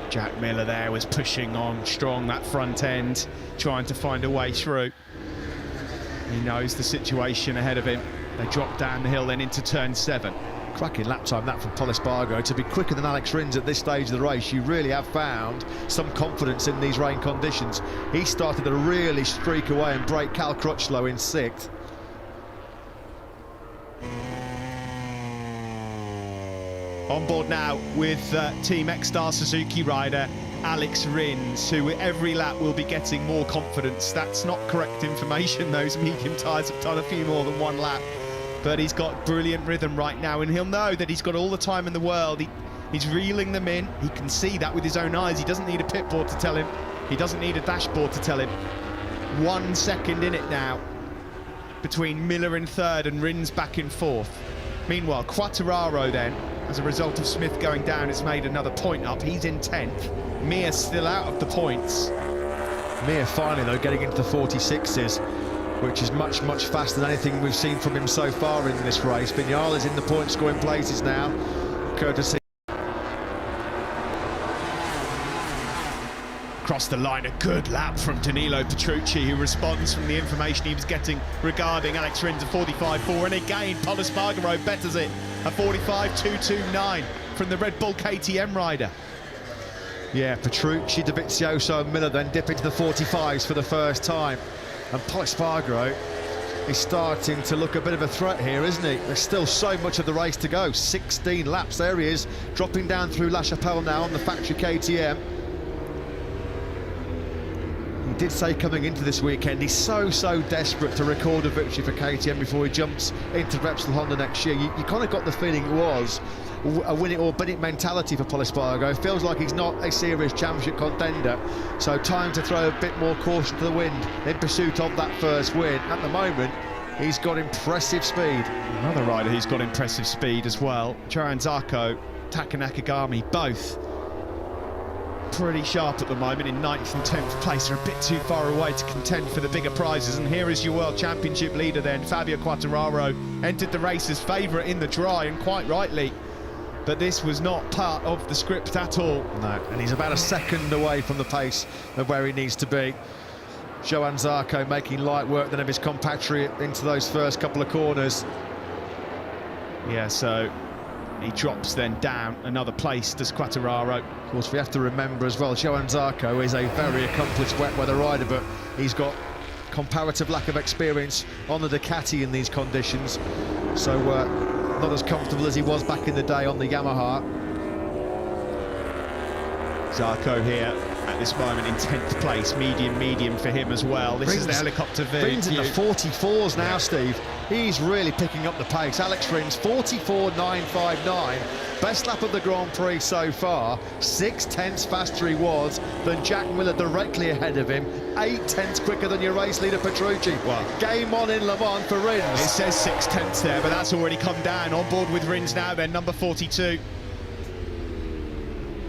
Jack Miller there was pushing on strong that front end, trying to find a way through. He knows the situation ahead of him. They drop down the hill then into turn 7. Cracking lap time that from Pol Espargaro. To be quicker than Alex Rins at this stage of the race, you really have found some confidence in these rain conditions. He started to really streak away and break Cal Crutchlow in 6th. On board now with Team X-Star Suzuki rider Alex Rins, who every lap will be getting more confidence. That's not correct information. Those medium tyres have done a few more than one lap. But he's got brilliant rhythm right now, and he'll know that he's got all the time in the world. He's reeling them in. He can see that with his own eyes. He doesn't need a pit board to tell him. He doesn't need a dashboard to tell him. 1 second in it now between Miller in third and Rins back in fourth. Meanwhile, Quartararo then, as a result of Smith going down, has made another point up. He's in 10th. Mir still out of the points. Mir finally, though, getting into the 46s, which is much, much faster than anything we've seen from him so far in this race. Vinales in the point-scoring places now, courtesy. Across the line, a good lap from Danilo Petrucci, who responds from the information he was getting regarding Alex Rins, a 45.4, and again Pol Espargaro betters it, a 45.229 from the Red Bull KTM rider. Yeah, Petrucci, Dovizioso and Miller then dip into the 45s for the first time, and Pol Espargaro is starting to look a bit of a threat here, isn't he? There's still so much of the race to go. 16 laps, there he is, dropping down through La Chapelle now on the factory KTM. He did say coming into this weekend he's so desperate to record a victory for KTM before he jumps into Repsol Honda next year. You kind of got the feeling it was a win it or bin it mentality for Pol Espargaro. It feels like he's not a serious championship contender, so time to throw a bit more caution to the wind in pursuit of that first win. At the moment, he's got impressive speed. Another rider who's got impressive speed as well, Johan Zarco, Taka Nakagami, both pretty sharp at the moment in 9th and 10th place. They're a bit too far away to contend for the bigger prizes, and here is your World Championship leader then, Fabio Quartararo, entered the race as favourite in the dry, and quite rightly, but this was not part of the script at all. No, and he's about a second away from the pace of where he needs to be. Johan Zarco making light work then of his compatriot into those first couple of corners. Yeah, so he drops then down another place, does Quartararo. Of course, we have to remember as well, Johan Zarco is a very accomplished wet weather rider, but he's got comparative lack of experience on the Ducati in these conditions, so not as comfortable as he was back in the day on the Yamaha. Zarco here at this moment in 10th place, medium for him as well. This is the helicopter view. Rins in the 44s now, Steve. He's really picking up the pace. Alex Rins, 44.959. Best lap of the Grand Prix so far. 6/10 faster he was than Jack Miller directly ahead of him. 8/10 quicker than your race leader Petrucci. Well, game on in Le Mans for Rins. It says 6/10 there, but that's already come down. On board with Rins now then, number 42.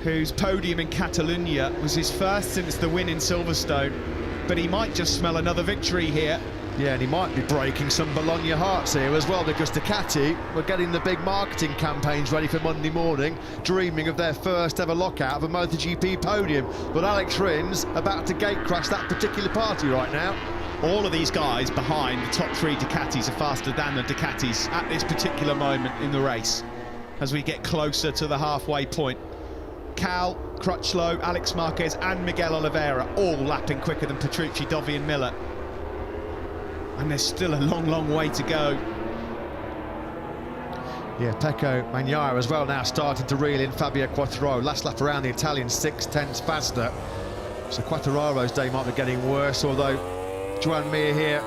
Whose podium in Catalonia was his first since the win in Silverstone, but he might just smell another victory here. Yeah, and he might be breaking some Bologna hearts here as well, because Ducati were getting the big marketing campaigns ready for Monday morning, dreaming of their first ever lockout of a MotoGP podium. But Alex Rins about to gate crash that particular party right now. All of these guys behind the top 3 Ducatis are faster than the Ducatis at this particular moment in the race, as we get closer to the halfway point. Cal, Crutchlow, Alex Marquez and Miguel Oliveira all lapping quicker than Petrucci, Dovi and Miller. And there's still a long way to go. Yeah, Pecco Bagnaia as well now starting to reel in Fabio Quartararo. Last lap around the Italian, 6/10 faster. So Quartararo's day might be getting worse, although Joan Mir here,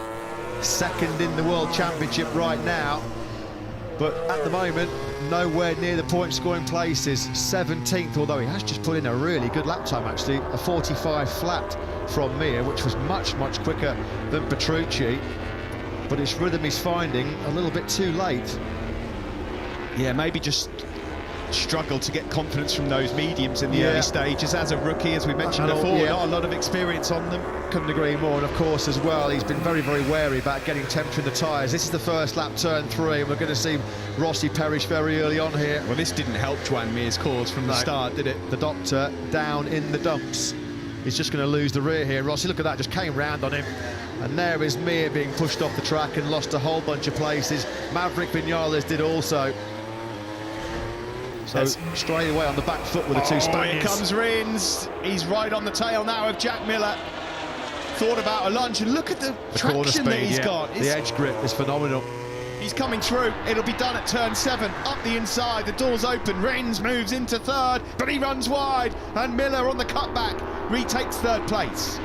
second in the World Championship right now. But at the moment, nowhere near the point scoring places. 17th, although he has just put in a really good lap time actually, a 45 flat from Mir, which was much quicker than Petrucci. But his rhythm he's finding a little bit too late. Yeah, maybe just struggled to get confidence from those mediums in the early stages as a rookie, as we mentioned before. Not a lot of experience on them. Couldn't agree more, and of course as well he's been very wary about getting temperature in the tyres. This is the first lap, turn 3, and we're going to see Rossi perish very early on here. Well, this didn't help Joan Mir's cause from the start, did it? The doctor down in the dumps. He's just going to lose the rear here. Rossi, look at that, just came round on him. And there is Mir being pushed off the track and lost a whole bunch of places. Maverick Vinales did also. So straight away on the back foot with the two Spaniards. Here comes Rins. He's right on the tail now of Jack Miller. Thought about a lunge, and look at the traction corner speed, that he's got. The edge grip is phenomenal. He's coming through. It'll be done at turn 7. Up the inside, the door's open. Rins moves into 3rd, but he runs wide. And Miller on the cutback retakes 3rd place.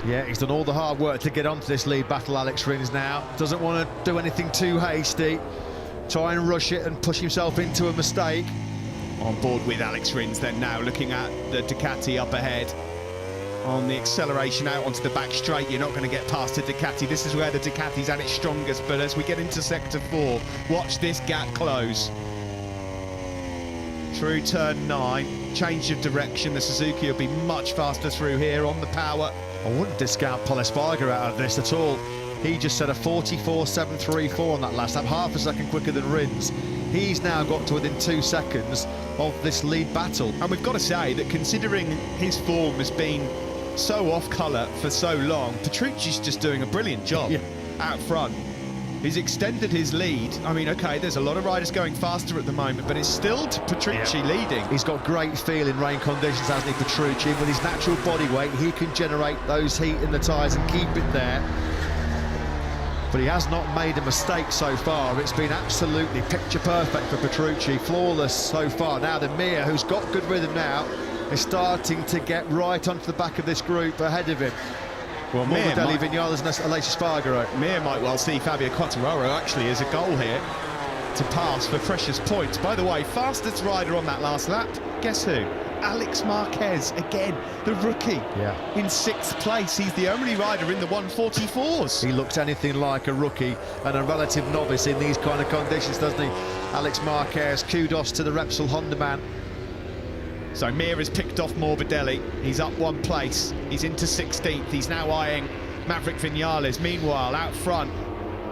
Yeah, he's done all the hard work to get onto this lead battle, Alex Rins now. Doesn't want to do anything too hasty. Try and rush it and push himself into a mistake. On board with Alex Rins then now, looking at the Ducati up ahead. On the acceleration out onto the back straight, you're not going to get past the Ducati. This is where the Ducati's at its strongest, but as we get into sector 4, watch this gap close. Through turn 9, change of direction, the Suzuki will be much faster through here on the power. I wouldn't discount Pol Espargaro out of this at all. He just set a 44.734 on that last lap, half a second quicker than Rins. He's now got to within 2 seconds of this lead battle. And we've got to say that considering his form has been so off colour for so long, Petrucci's just doing a brilliant job out front. He's extended his lead. I mean, okay, there's a lot of riders going faster at the moment, but it's still Petrucci leading. He's got great feel in rain conditions, hasn't he, Petrucci? With his natural body weight, he can generate those heat in the tyres and keep it there. But he has not made a mistake so far. It's been absolutely picture perfect for Petrucci, flawless so far. Now the Mir, who's got good rhythm now, is starting to get right onto the back of this group ahead of him. Well, Morbidelli, Vinales and Aleix Espargaro. Mir might well see Fabio Quartararo actually as a goal here to pass for precious points. By the way, fastest rider on that last lap, guess who? Alex Marquez, again, the rookie, in 6th place. He's the only rider in the 144s. He looks anything like a rookie and a relative novice in these kind of conditions, doesn't he? Alex Marquez, kudos to the Repsol Honda man. So Mir has picked off Morbidelli. He's up 1 place. He's into 16th. He's now eyeing Maverick Vinales. Meanwhile, out front,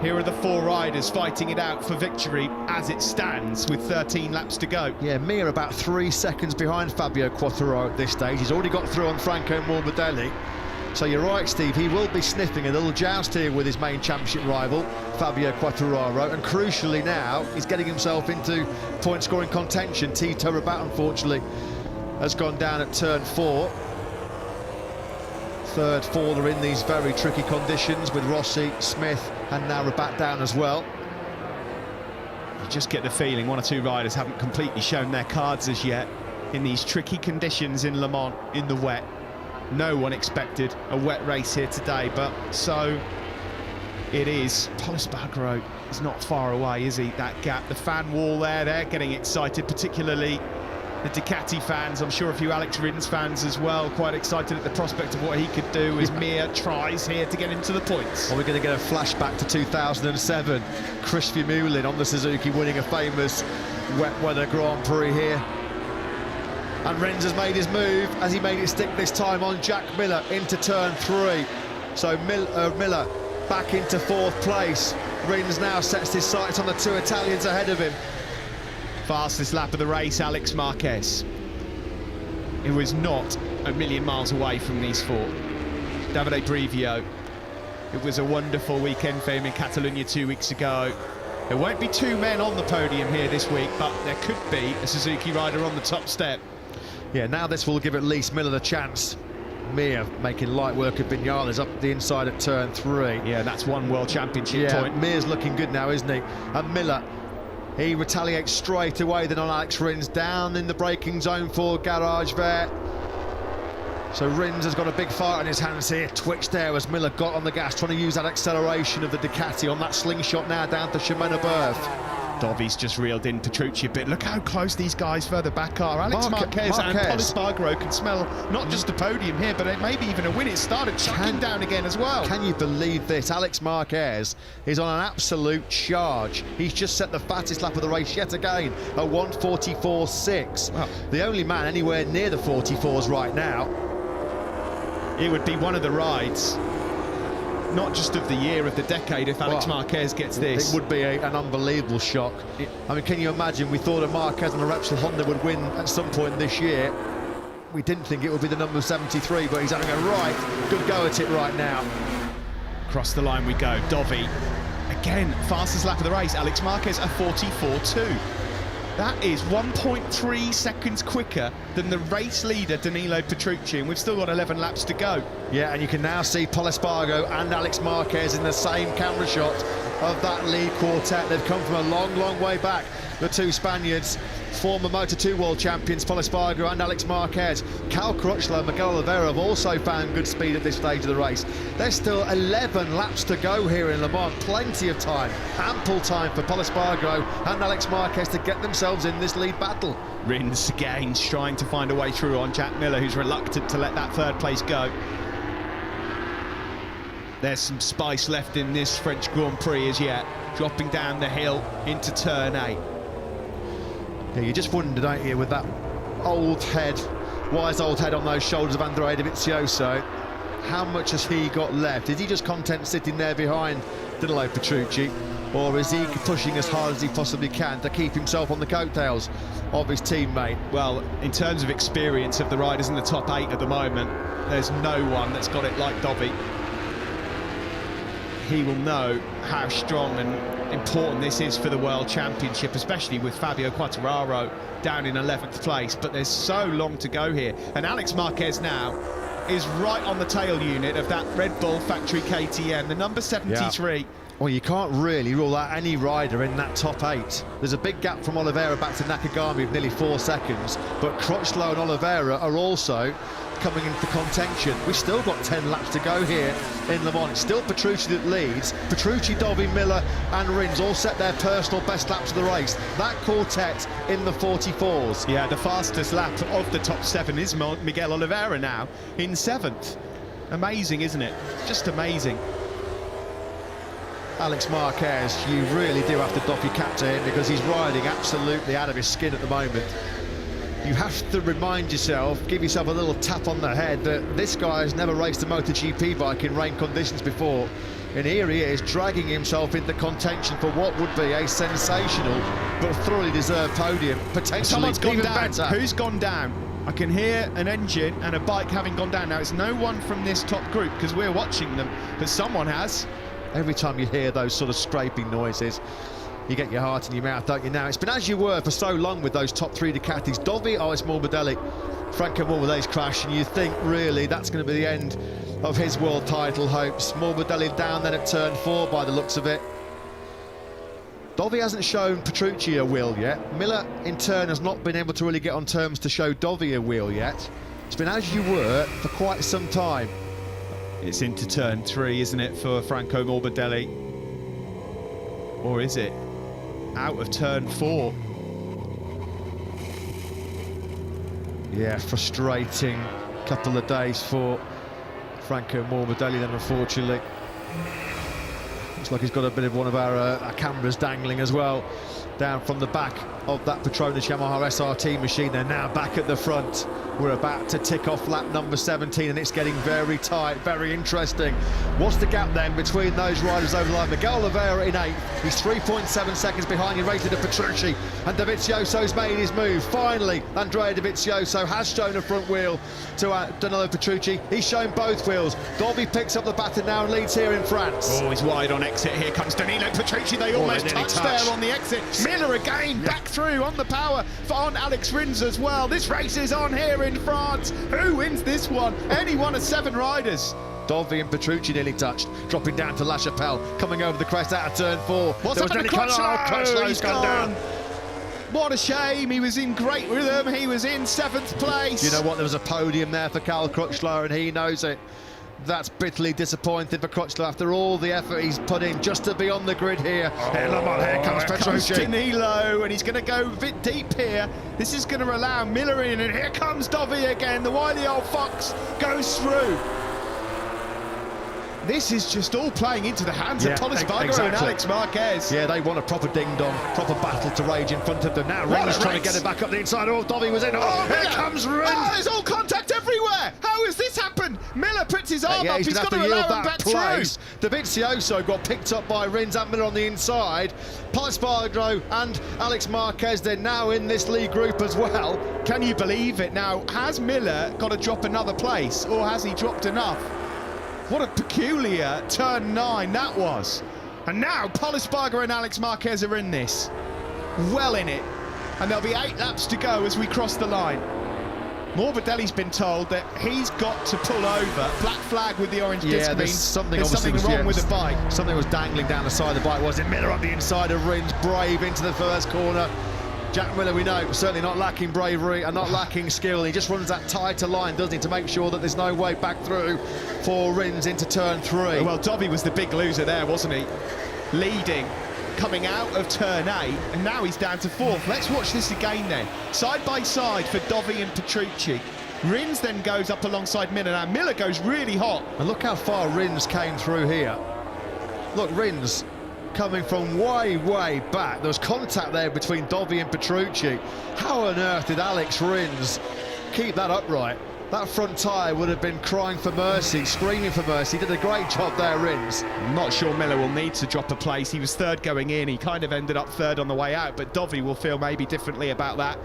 here are the 4 riders fighting it out for victory as it stands with 13 laps to go. Yeah, Mir about 3 seconds behind Fabio Quartararo at this stage. He's already got through on Franco Morbidelli. So you're right, Steve, he will be sniffing a little joust here with his main championship rival, Fabio Quartararo. And crucially now, he's getting himself into point-scoring contention. Tito Rabat, unfortunately, has gone down at turn 4. Third, 4 are in these very tricky conditions with Rossi, Smith and now Rabat down as well. You just get the feeling 1 or 2 riders haven't completely shown their cards as yet in these tricky conditions in Le Mans in the wet. No one expected a wet race here today, but so it is. Pol Espargaro is not far away, is he? That gap, the fan wall there, they're getting excited, particularly the Ducati fans. I'm sure a few Alex Rins fans as well, quite excited at the prospect of what he could do as Mir tries here to get into the points. Are we going to get a flashback to 2007? Chris Vermeulen on the Suzuki winning a famous wet weather Grand Prix here. And Rins has made his move as he made it stick this time on Jack Miller into turn 3. So Miller back into 4th place. Rins now sets his sights on the 2 Italians ahead of him. Fastest lap of the race, Alex Marquez. It was not a million miles away from these 4. Davide Brivio. It was a wonderful weekend for him in Catalonia 2 weeks ago. There won't be 2 men on the podium here this week, but there could be a Suzuki rider on the top step. Yeah, now this will give at least Miller the chance. Mir making light work of Vinales up the inside at turn 3. Yeah, that's 1 World Championship point. Mir's looking good now, isn't he? And Miller, he retaliates straight away then on Alex Rins, down in the braking zone for Garage there. So Rins has got a big fight on his hands here. Twitch there as Miller got on the gas, trying to use that acceleration of the Ducati on that slingshot now down to Chemin Berth. Dovi's just reeled in Petrucci a bit. Look how close these guys further back are. Alex Marquez and Pol Espargaro can smell not just the podium here, but maybe even a win. It started chucking down again as well. Can you believe this? Alex Marquez is on an absolute charge. He's just set the fattest lap of the race yet again, a 1:44.6. Wow. The only man anywhere near the 44s right now. It would be one of the rides, not just of the year, of the decade, if Alex Marquez gets this. It would be an unbelievable shock. I mean, can you imagine? We thought a Marquez and a Repsol Honda would win at some point this year. We didn't think it would be the number 73, but he's having a right good go at it right now. Across the line we go. Dovi, again, fastest lap of the race. Alex Marquez, a 44.2. That is 1.3 seconds quicker than the race leader, Danilo Petrucci, and we've still got 11 laps to go. Yeah, and you can now see Pol Espargaro and Alex Marquez in the same camera shot of that lead quartet. They've come from a long, long way back. The two Spaniards, former Moto2 world champions, Pol Espargaro and Alex Marquez. Cal Crutchlow and Miguel Oliveira have also found good speed at this stage of the race. There's still 11 laps to go here in Le Mans. Plenty of time, ample time for Pol Espargaro and Alex Marquez to get themselves in this lead battle. Rins again trying to find a way through on Jack Miller, who's reluctant to let that third place go. There's some spice left in this French Grand Prix as yet, dropping down the hill into turn 8. Yeah, you just wonder, don't you, with that old head, wise old head on those shoulders of Andrea Dovizioso, how much has he got left? Is he just content sitting there behind Danilo Petrucci, or is he pushing as hard as he possibly can to keep himself on the coattails of his teammate? Well, in terms of experience of the riders in the top 8 at the moment, there's no one that's got it like Dovi. He will know how strong and important this is for the World Championship, especially with Fabio Quartararo down in 11th place. But there's so long to go here. And Alex Marquez now is right on the tail unit of that Red Bull factory KTM, the number 73. Yeah. Well, you can't really rule out any rider in that top 8. There's a big gap from Oliveira back to Nakagami of nearly 4 seconds, but Crutchlow and Oliveira are also coming into contention. We've still got 10 laps to go here in Le Mans. It's still Petrucci that leads. Petrucci, Dovi, Miller and Rins all set their personal best laps of the race. That quartet in the 44s. Yeah, the fastest lap of the top 7 is Miguel Oliveira now in 7th. Amazing, isn't it? Just amazing. Alex Marquez, you really do have to doff your cap to him because he's riding absolutely out of his skin at the moment. You have to remind yourself, give yourself a little tap on the head that this guy has never raced a MotoGP bike in rain conditions before. And here he is, dragging himself into contention for what would be a sensational but thoroughly deserved podium, potentially. Someone's gone down. Better. Who's gone down? I can hear an engine and a bike having gone down. Now, it's no one from this top group because we're watching them, but someone has. Every time you hear those sort of scraping noises, you get your heart in your mouth, don't you? Now, it's been as you were for so long with those top 3 Ducatis. Dovi, it's Morbidelli. Franco Morbidelli's crash, and you think, really, that's going to be the end of his world title hopes. Morbidelli down then at turn 4 by the looks of it. Dovi hasn't shown Petrucci a wheel yet. Miller, in turn, has not been able to really get on terms to show Dovi a wheel yet. It's been as you were for quite some time. It's into turn 3, isn't it, for Franco Morbidelli? Or is it out of turn 4? Yeah, frustrating couple of days for Franco Morbidelli then, unfortunately. Looks like he's got a bit of one of our cameras dangling as well, down from the back of that Petronas Yamaha SRT machine. They're now back at the front. We're about to tick off lap number 17 and it's getting very tight, very interesting. What's the gap then between those riders over the line? Miguel Oliveira in 8th. He's 3.7 seconds behind your rated of Petrucci, and Dovizioso's made his move. Finally, Andrea Dovizioso has shown a front wheel to Danilo Petrucci. He's shown both wheels. Dovi picks up the baton now and leads here in France. Oh, he's wide on exit. Here comes Danilo Petrucci. They almost touched there on the exit. Miller again, back through on the power on Alex Rins as well. This race is on here in France. Who wins this one? Any one of 7 riders. Dovi and Petrucci nearly touched, dropping down to La Chapelle, coming over the crest out of turn 4. What's happened to Crutchlow? Crutchlow's gone down. What a shame. He was in great rhythm. He was in 7th place. You know what? There was a podium there for Cal Crutchlow, and he knows it. That's bitterly disappointing for Crutchlow after all the effort he's put in just to be on the grid here. Here comes Petrucci. Danilo, and he's going to go a bit deep here. This is going to allow Miller in, and here comes Dovi again. The wily old fox goes through. This is just all playing into the hands of Pol Espargaro and Alex Marquez. Yeah, they want a proper ding-dong, proper battle to rage in front of them. Now Rins trying to get it back up the inside. Oh, Dovi was in. Here comes Rins. Oh, there's all contact everywhere. How has this happened? Miller puts his arm up. He's got to allow him back through. Dovizioso got picked up by Rins and Miller on the inside. Pol Espargaro and Alex Marquez, they're now in this lead group as well. Can you believe it? Now, has Miller got to drop another place, or has he dropped enough? What a peculiar turn 9 that was. And now Pol Espargaro and Alex Marquez are in this. Well in it. and there'll be 8 laps to go as we cross the line. Morbidelli's been told that he's got to pull over. Black flag with the orange disc means there's something wrong with the bike. Something was dangling down the side of the bike, was it? Miller on the inside of Rins, brave into the first corner. Jack Miller, we know, certainly not lacking bravery and not lacking skill. He just runs that tighter line, doesn't he, to make sure that there's no way back through for Rins into turn 3. Well, Dovi was the big loser there, wasn't he? Leading, coming out of turn 8, and now he's down to 4th. Let's watch this again then. Side by side for Dovi and Petrucci. Rins then goes up alongside Miller. Now Miller goes really hot. And look how far Rins came through here. Look, Rins coming from way, way back. There was contact there between Dovi and Petrucci. How on earth did Alex Rins keep that upright? That front tyre would have been crying for mercy, screaming for mercy. He did a great job there, Rins. I'm not sure Miller will need to drop a place. He was 3rd going in. He kind of ended up 3rd on the way out, but Dovi will feel maybe differently about that.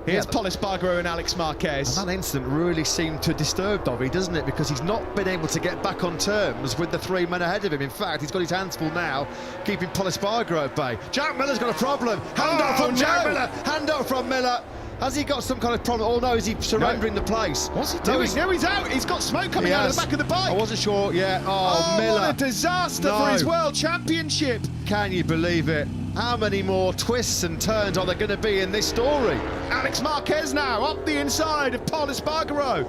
Here's Pol Espargaro and Alex Marquez. And that incident really seemed to disturb Dovi, doesn't it? Because he's not been able to get back on terms with the 3 men ahead of him. In fact, he's got his hands full now, keeping Pol Espargaro at bay. Jack Miller's got a problem. Hand up from Jack Miller. Hand up from Miller. Has he got some kind of problem? Oh no, is he surrendering the place? What's he doing? No, he's out. He's got smoke coming out of the back of the bike. I wasn't sure, Oh, Miller. What a disaster for his World Championship. Can you believe it? How many more twists and turns are there going to be in this story? Alex Marquez now up the inside of Pol Espargaro.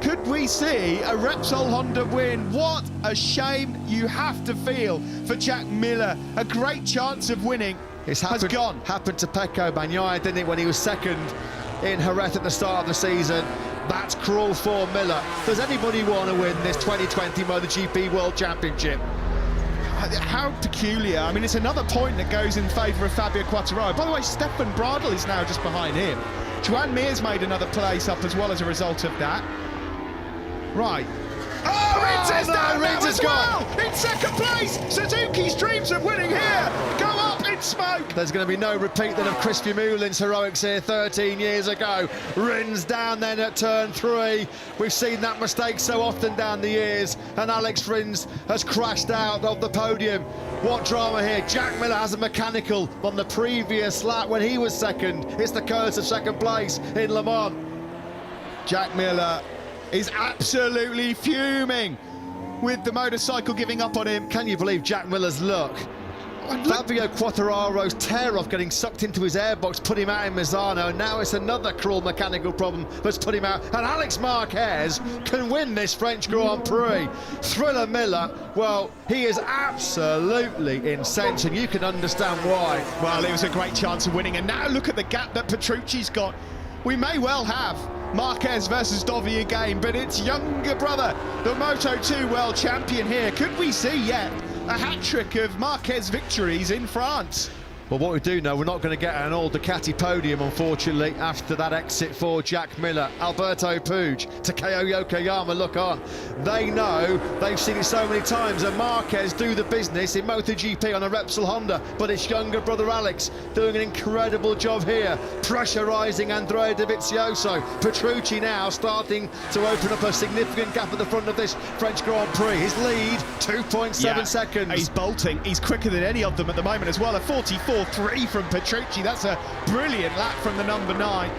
Could we see a Repsol Honda win? What a shame you have to feel for Jack Miller. A great chance of winning has gone. Happened to Pecco Bagnaia, didn't it, when he was 2nd in Jerez at the start of the season. That's cruel for Miller. Does anybody want to win this 2020 MotoGP World Championship? How peculiar. I mean, it's another point that goes in favour of Fabio Quartararo. By the way, Stefan Bradl is now just behind him. Joan Mir's made another place up as well as a result of that. Right. Oh, Rins is down now as well! In 2nd place! Suzuki's dreams of winning here go up in smoke! There's going to be no repeat then of Chris Vermeulen's heroics here 13 years ago. Rins down then at turn 3. We've seen that mistake so often down the years, and Alex Rins has crashed out of the podium. What drama here. Jack Miller has a mechanical on the previous lap when he was 2nd. It's the curse of 2nd place in Le Mans. Jack Miller is absolutely fuming with the motorcycle giving up on him. Can you believe Jack Miller's luck? Fabio Quartararo's tear-off getting sucked into his airbox put him out in Misano, and now it's another cruel mechanical problem that's put him out. And Alex Marquez can win this French Grand Prix. Thriller Miller, well, he is absolutely incensed, and you can understand why. Well, it was a great chance of winning, and now look at the gap that Petrucci's got. We may well have Marquez versus Dovi again, but it's younger brother, the Moto2 world champion here. Could we see yet a hat-trick of Marquez victories in France? Well, what we do know, we're not going to get an all Ducati podium, unfortunately, after that exit for Jack Miller. Alberto Puig, Takeo Yokoyama look on. They know, they've seen it so many times, and Marquez do the business in MotoGP on a Repsol Honda, but it's younger brother Alex doing an incredible job here, pressurising Andrea Dovizioso. Petrucci now starting to open up a significant gap at the front of this French Grand Prix. His lead, 2.7 seconds. He's bolting. He's quicker than any of them at the moment as well. A 44.3 from Petrucci. That's a brilliant lap from the number 9.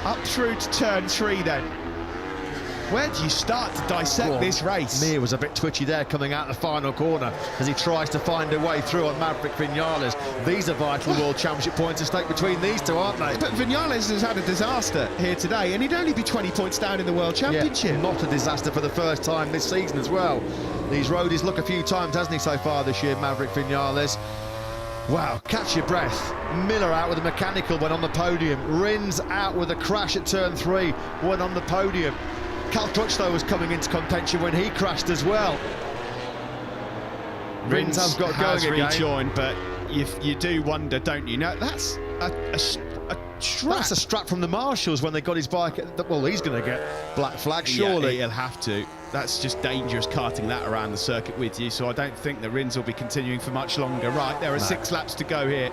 Up through to turn 3 then. Where do you start to dissect this race? Mir was a bit twitchy there coming out the final corner as he tries to find a way through on Maverick Vinales. These are vital World Championship points at stake between these two, aren't they? But Vinales has had a disaster here today, and he'd only be 20 points down in the World Championship. Yeah, not a disaster for the first time this season as well. He's rode his luck a few times, hasn't he, so far this year, Maverick Vinales? Wow, catch your breath. Miller out with a mechanical when on the podium. Rins out with a crash at turn 3 when on the podium. Cal Crutchlow was coming into contention when he crashed as well. Rins has got going again. Rejoined, but you do wonder, don't you? Now that's a strap. That's a strap from the marshals when they got his bike. Well, he's going to get black flag, surely. Yeah, he'll have to. That's just dangerous carting that around the circuit with you, so I don't think the Rins will be continuing for much longer. Right, there are 6 laps to go here.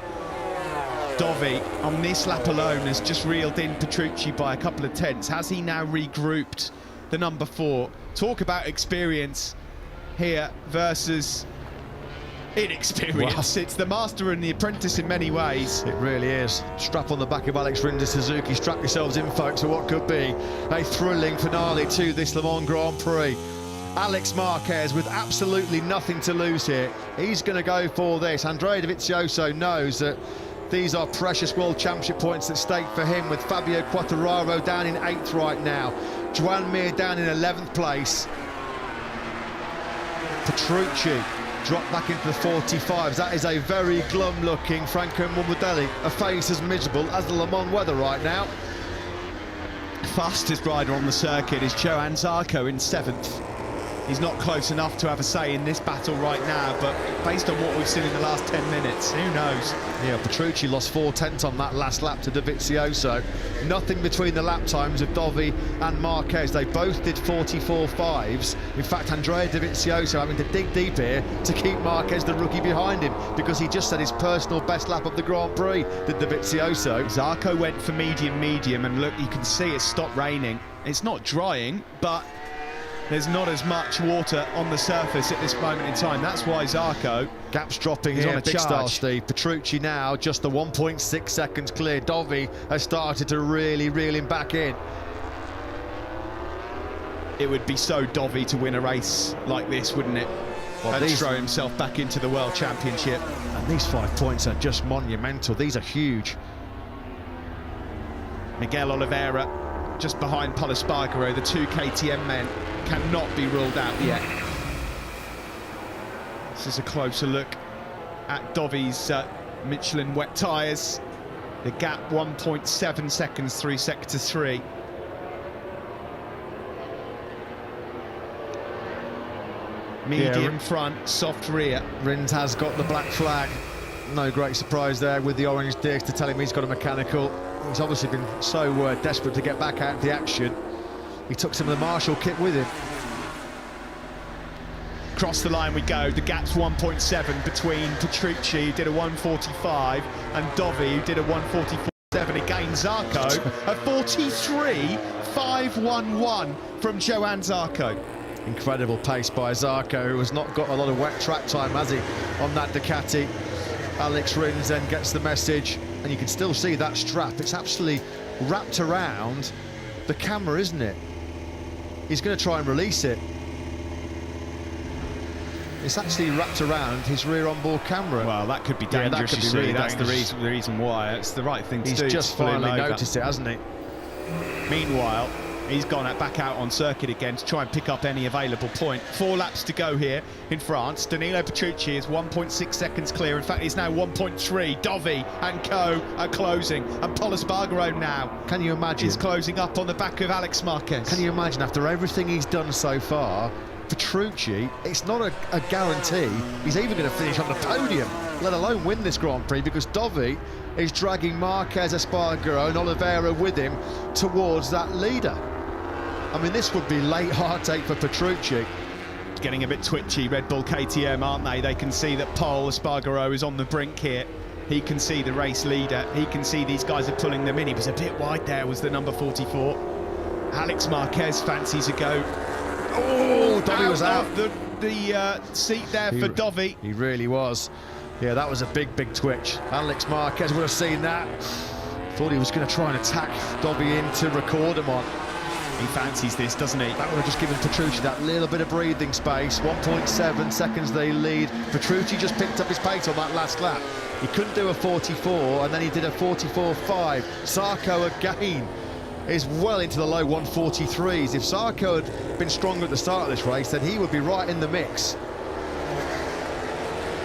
Dovi, on this lap alone, has just reeled in Petrucci by a couple of tenths. Has he now regrouped the number 4? Talk about experience here versus inexperience. It's the master and the apprentice in many ways. It really is. Strap on the back of Alex Rins' Suzuki. Strap yourselves in, folks, for what could be a thrilling finale to this Le Mans Grand Prix. Alex Marquez with absolutely nothing to lose here. He's going to go for this. Andrea Dovizioso knows that these are precious World Championship points at stake for him, with Fabio Quartararo down in 8th right now. Joan Mir down in 11th place. Petrucci dropped back into the 45s. That is a very glum-looking Franco Morbidelli, a face as miserable as the Le Mans weather right now. Fastest rider on the circuit is Johann Zarco in 7th. He's not close enough to have a say in this battle right now, but based on what we've seen in the last 10 minutes, who knows? Yeah, Petrucci lost 4/10 on that last lap to Dovizioso. Nothing between the lap times of Dovi and Marquez. They both did 44.5s. In fact, Andrea Dovizioso having to dig deep here to keep Marquez, the rookie, behind him, because he just set his personal best lap of the Grand Prix, did Dovizioso. Zarco went for medium, and look, you can see it stopped raining. It's not drying, but there's not as much water on the surface at this moment in time. That's why Zarco... Gap's dropping. He's on a big style, Steve. Petrucci now just the 1.6 seconds clear. Dovi has started to really reel him back in. It would be so Dovi to win a race like this, wouldn't it? Well, and throw himself back into the World Championship. And these 5 points are just monumental. These are huge. Miguel Oliveira just behind Pol Espargaro. The 2 KTM men cannot be ruled out yet. This is a closer look at Dovi's Michelin wet tyres. The gap 1.7 seconds through sector 3. Medium front, soft rear. Rins has got the black flag. No great surprise there with the orange disc to tell him he's got a mechanical. He's obviously been so desperate to get back out of the action. He took some of the Marshall kit with him. Across the line we go. The gap's 1.7 between Petrucci, who did a 1:45, and Dovi, who did a 1:44.7. Again, Zarco, a 43.511 from Johann Zarco. Incredible pace by Zarco, who has not got a lot of wet track time, has he, on that Ducati. Alex Rins then gets the message, and you can still see that strap. It's absolutely wrapped around the camera, isn't it? He's going to try and release it. It's actually wrapped around his rear onboard camera. Well, that could be dangerous. Yeah, that could be really dangerous. That's the reason why. It's the right thing to do. He's just finally noticed it, hasn't he? Meanwhile, he's gone back out on circuit again to try and pick up any available point. 4 laps to go here in France. Danilo Petrucci is 1.6 seconds clear. In fact, he's now 1.3. Dovi and co are closing. And Pol Espargaro now, can you imagine, is closing up on the back of Alex Marquez. Can you imagine, after everything he's done so far, Petrucci, it's not a guarantee he's even going to finish on the podium, let alone win this Grand Prix, because Dovi is dragging Marquez, Espargaro and Oliveira with him towards that leader. I mean, this would be late heartache for Petrucci. Getting a bit twitchy, Red Bull KTM, aren't they? They can see that Pol Espargaro is on the brink here. He can see the race leader. He can see these guys are pulling them in. He was a bit wide there, was the number 44. Alex Marquez fancies a go. Oh, Dovi was out. The seat there for Dovi. He really was. Yeah, that was a big twitch. Alex Marquez would have seen that. Thought he was going to try and attack Dovi in to record him on. He fancies this, doesn't he? That would have just given Petrucci that little bit of breathing space. 1.7 seconds they lead. Petrucci just picked up his pace on that last lap. He couldn't do a 44, and then he did a 44.5. Zarco again is well into the low 143s. If Zarco had been stronger at the start of this race, then he would be right in the mix.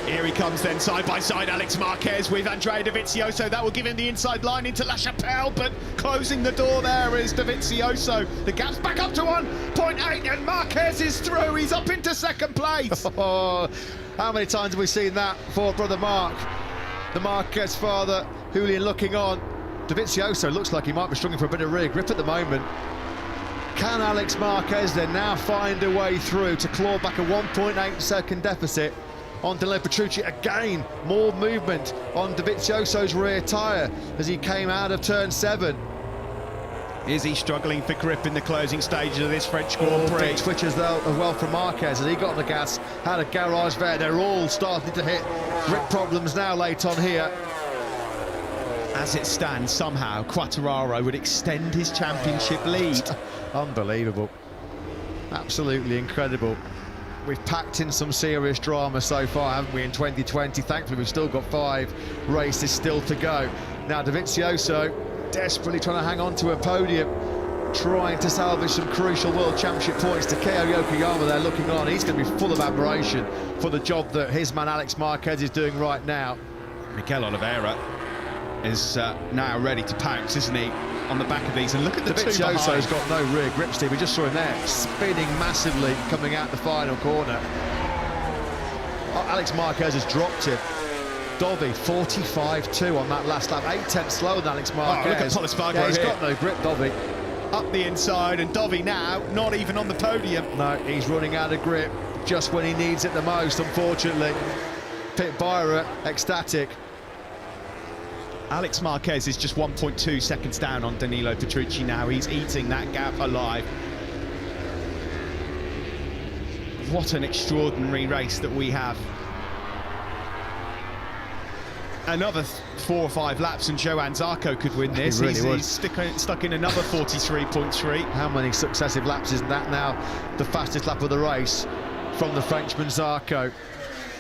Here he comes then, side by side, Alex Marquez with Andrea Dovizioso. That will give him the inside line into La Chapelle, but closing the door there is Dovizioso. The gap's back up to 1.8, and Marquez is through. He's up into second place. Oh, how many times have we seen that for brother Mark? The Marquez father, Julian looking on. Dovizioso looks like he might be struggling for a bit of rear grip at the moment. Can Alex Marquez then now find a way through to claw back a 1.8 second deficit on Danilo Petrucci? Again, more movement on Dovizioso's rear tyre as he came out of turn 7. Is he struggling for grip in the closing stages of this French Grand Prix? Big switches as well from Marquez as he got on the gas, had a garage there. They're all starting to hit grip problems now late on here. As it stands, somehow Quartararo would extend his championship lead. Unbelievable. Absolutely incredible. We've packed in some serious drama so far, haven't we, in 2020? Thankfully, we've still got 5 races still to go. Now, Dovizioso desperately trying to hang on to a podium, trying to salvage some crucial World Championship points. Takeo Yokoyama there looking on. He's going to be full of admiration for the job that his man Alex Marquez is doing right now. Mikel Oliveira is now ready to pounce, isn't he, on the back of these? And look at the two behind. Dovizioso's got no rear grip, Steve. We just saw him there spinning massively coming out the final corner. Alex Marquez has dropped him. Dovi 45.2 on that last lap, 8/10 slower than Alex Marquez. Oh, look at Pol Espargaro yeah, he's here. got no grip, Dovi. Up the inside, and Dovi now not even on the podium. No, he's running out of grip just when he needs it the most, unfortunately. Pit Byra ecstatic. Alex Marquez is just 1.2 seconds down on Danilo Petrucci now. He's eating that gap alive. What an extraordinary race that we have. Another 4 or 5 laps and Johann Zarco could win this. He really would. He's stuck in another 43.3. How many successive laps is that now? The fastest lap of the race from the Frenchman Zarco.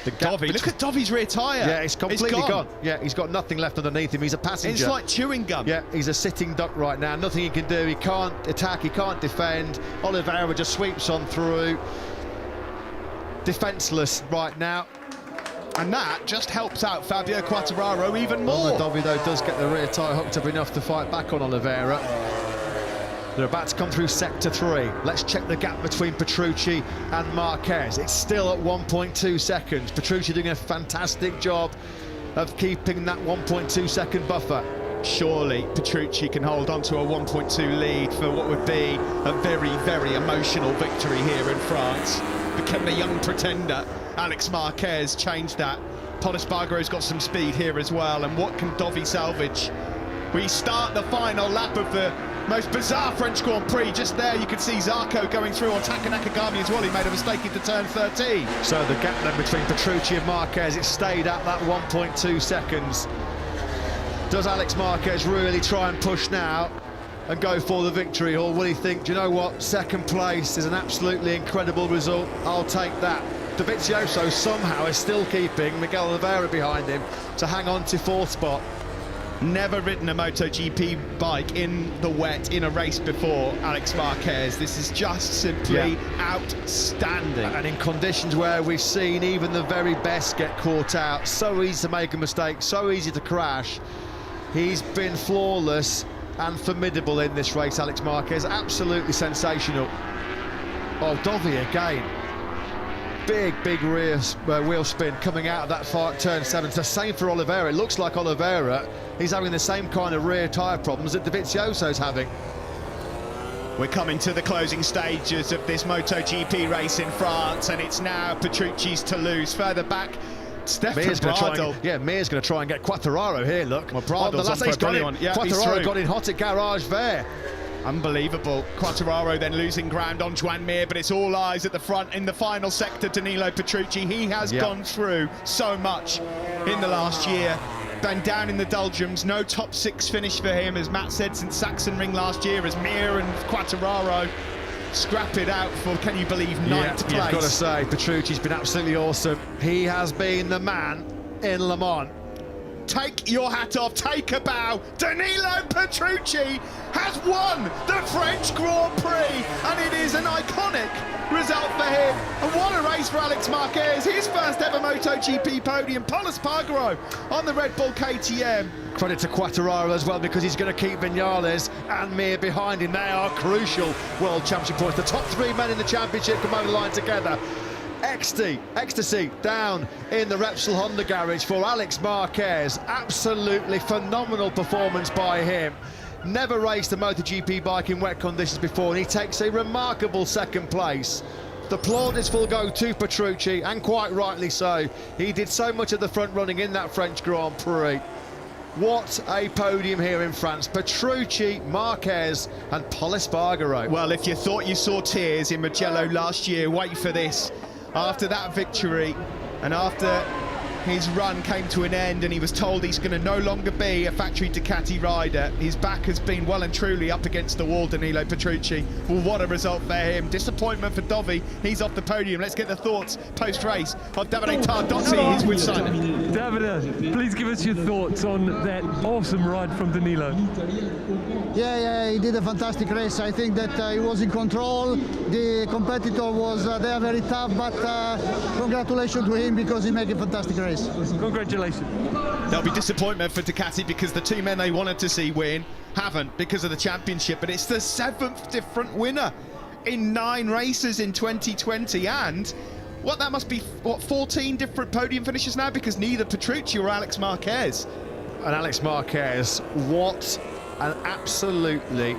The Dovi, look at Dovi's rear tyre. Yeah, it's completely gone. Yeah, he's got nothing left underneath him. He's a passenger. It's like chewing gum. Yeah, he's a sitting duck right now. Nothing he can do. He can't attack, he can't defend. Oliveira just sweeps on through. Defenceless right now. And that just helps out Fabio Quartararo even more. Well, Dovi, though, does get the rear tyre hooked up enough to fight back on Oliveira. They're about to come through sector 3. Let's check the gap between Petrucci and Marquez. It's still at 1.2 seconds. Petrucci doing a fantastic job of keeping that 1.2 second buffer. Surely Petrucci can hold on to a 1.2 lead for what would be a very, very emotional victory here in France. Become the young pretender. Alex Marquez changed that. Pol Espargaro's got some speed here as well. And what can Dovi salvage? We start the final lap of the most bizarre French Grand Prix. Just there you can see Zarco going through on Taka Nakagami as well. He made a mistake into turn 13. So the gap then between Petrucci and Marquez, it stayed at that 1.2 seconds. Does Alex Marquez really try and push now and go for the victory, or will he think, do you know what, second place is an absolutely incredible result, I'll take that? Dovizioso somehow is still keeping Miguel Oliveira behind him to hang on to 4th spot. Never ridden a MotoGP bike in the wet in a race before, Alex Marquez. This is just simply outstanding. And in conditions where we've seen even the very best get caught out, so easy to make a mistake, so easy to crash, he's been flawless and formidable in this race, Alex Marquez. Absolutely sensational. Oh, Dovi again. Big rear wheel spin coming out of that far turn 7. It's the same for Oliveira. It looks like Oliveira, he's having the same kind of rear tyre problems that Dovizioso's having. We're coming to the closing stages of this MotoGP race in France, and it's now Petrucci's to lose. Further back, Mir's going to try and get Quartararo here, look. Well, Prado's on for a brilliant one. Yeah, Quartararo got in hot at garage there. Unbelievable. Quartararo then losing ground on Joan Mir, but it's all eyes at the front in the final sector. Danilo Petrucci, he has gone through so much in the last year. Been down in the doldrums, no top 6 finish for him, as Matt said, since Sachsenring last year, as Mir and Quartararo scrap it out for, can you believe, 9th place. You've got to say, Petrucci's been absolutely awesome. He has been the man in Le Mans. Take your hat off, take a bow. Danilo Petrucci has won the French Grand Prix, and it is an iconic result for him. And what a race for Alex Marquez, his first ever MotoGP podium. Pol Espargaro on the Red Bull KTM. Credit to Quartararo as well, because he's going to keep Vinales and Mir behind him. They are crucial World Championship points. The top 3 men in the championship come over the line together. Ecstasy down in the Repsol Honda garage for Alex Marquez. Absolutely phenomenal performance by him. Never raced a MotoGP bike in wet conditions before, and he takes a remarkable 2nd place. The plaudits will go to Petrucci, and quite rightly so. He did so much of the front running in that French Grand Prix. What a podium here in France. Petrucci, Marquez and Pol Espargaro. Well, if you thought you saw tears in Mugello last year, wait for this. After that victory and after his run came to an end and he was told he's going to no longer be a factory Ducati rider, his back has been well and truly up against the wall, Danilo Petrucci. Well, what a result for him. Disappointment for Dovi. He's off the podium. Let's get the thoughts post-race of Davide Tardozzi. He's with Simon. Davide, please give us your thoughts on that awesome ride from Danilo. Yeah, he did a fantastic race. I think that he was in control. The competitor was there very tough, but congratulations to him because he made a fantastic race. Congratulations. There'll be disappointment for Ducati because the two men they wanted to see win haven't because of the championship, but it's the 7th different winner in 9 races in 2020, and what that must be, what, 14 different podium finishes now because neither Petrucci or Alex Marquez. And Alex Marquez, what an absolutely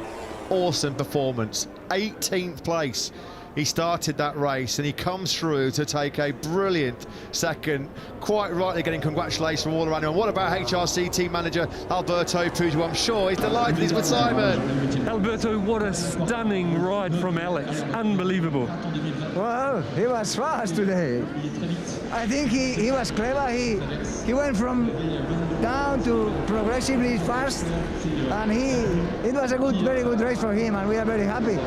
awesome performance. 18th place. He started that race and he comes through to take a brilliant second. Quite rightly getting congratulations from all around him. And what about HRC team manager Alberto Pujo? I'm sure he's delighted he's with Simon. Alberto, what a stunning ride from Alex. Unbelievable. Well, he was fast today. I think he was clever. He went from down to progressively fast, and it was a very good race for him, and we are very happy.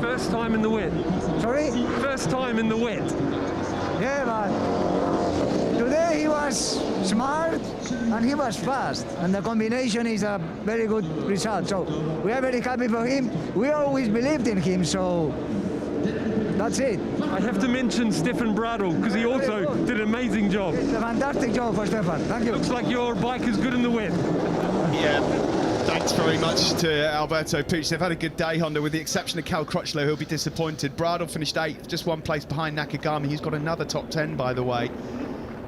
First time in the wet. Sorry? First time in the wet. Yeah, but today he was smart and he was fast, and the combination is a very good result. So we are very happy for him. We always believed in him, so that's it. I have to mention Stefan Bradl because he also did an amazing job. It's a fantastic job for Stefan. Thank you. Looks like your bike is good in the wet. Yeah. Thanks very much to Alberto Puig. They've had a good day, Honda, with the exception of Cal Crutchlow, who'll be disappointed. Bradl finished 8th, just 1 place behind Nakagami, who's got another top 10, by the way.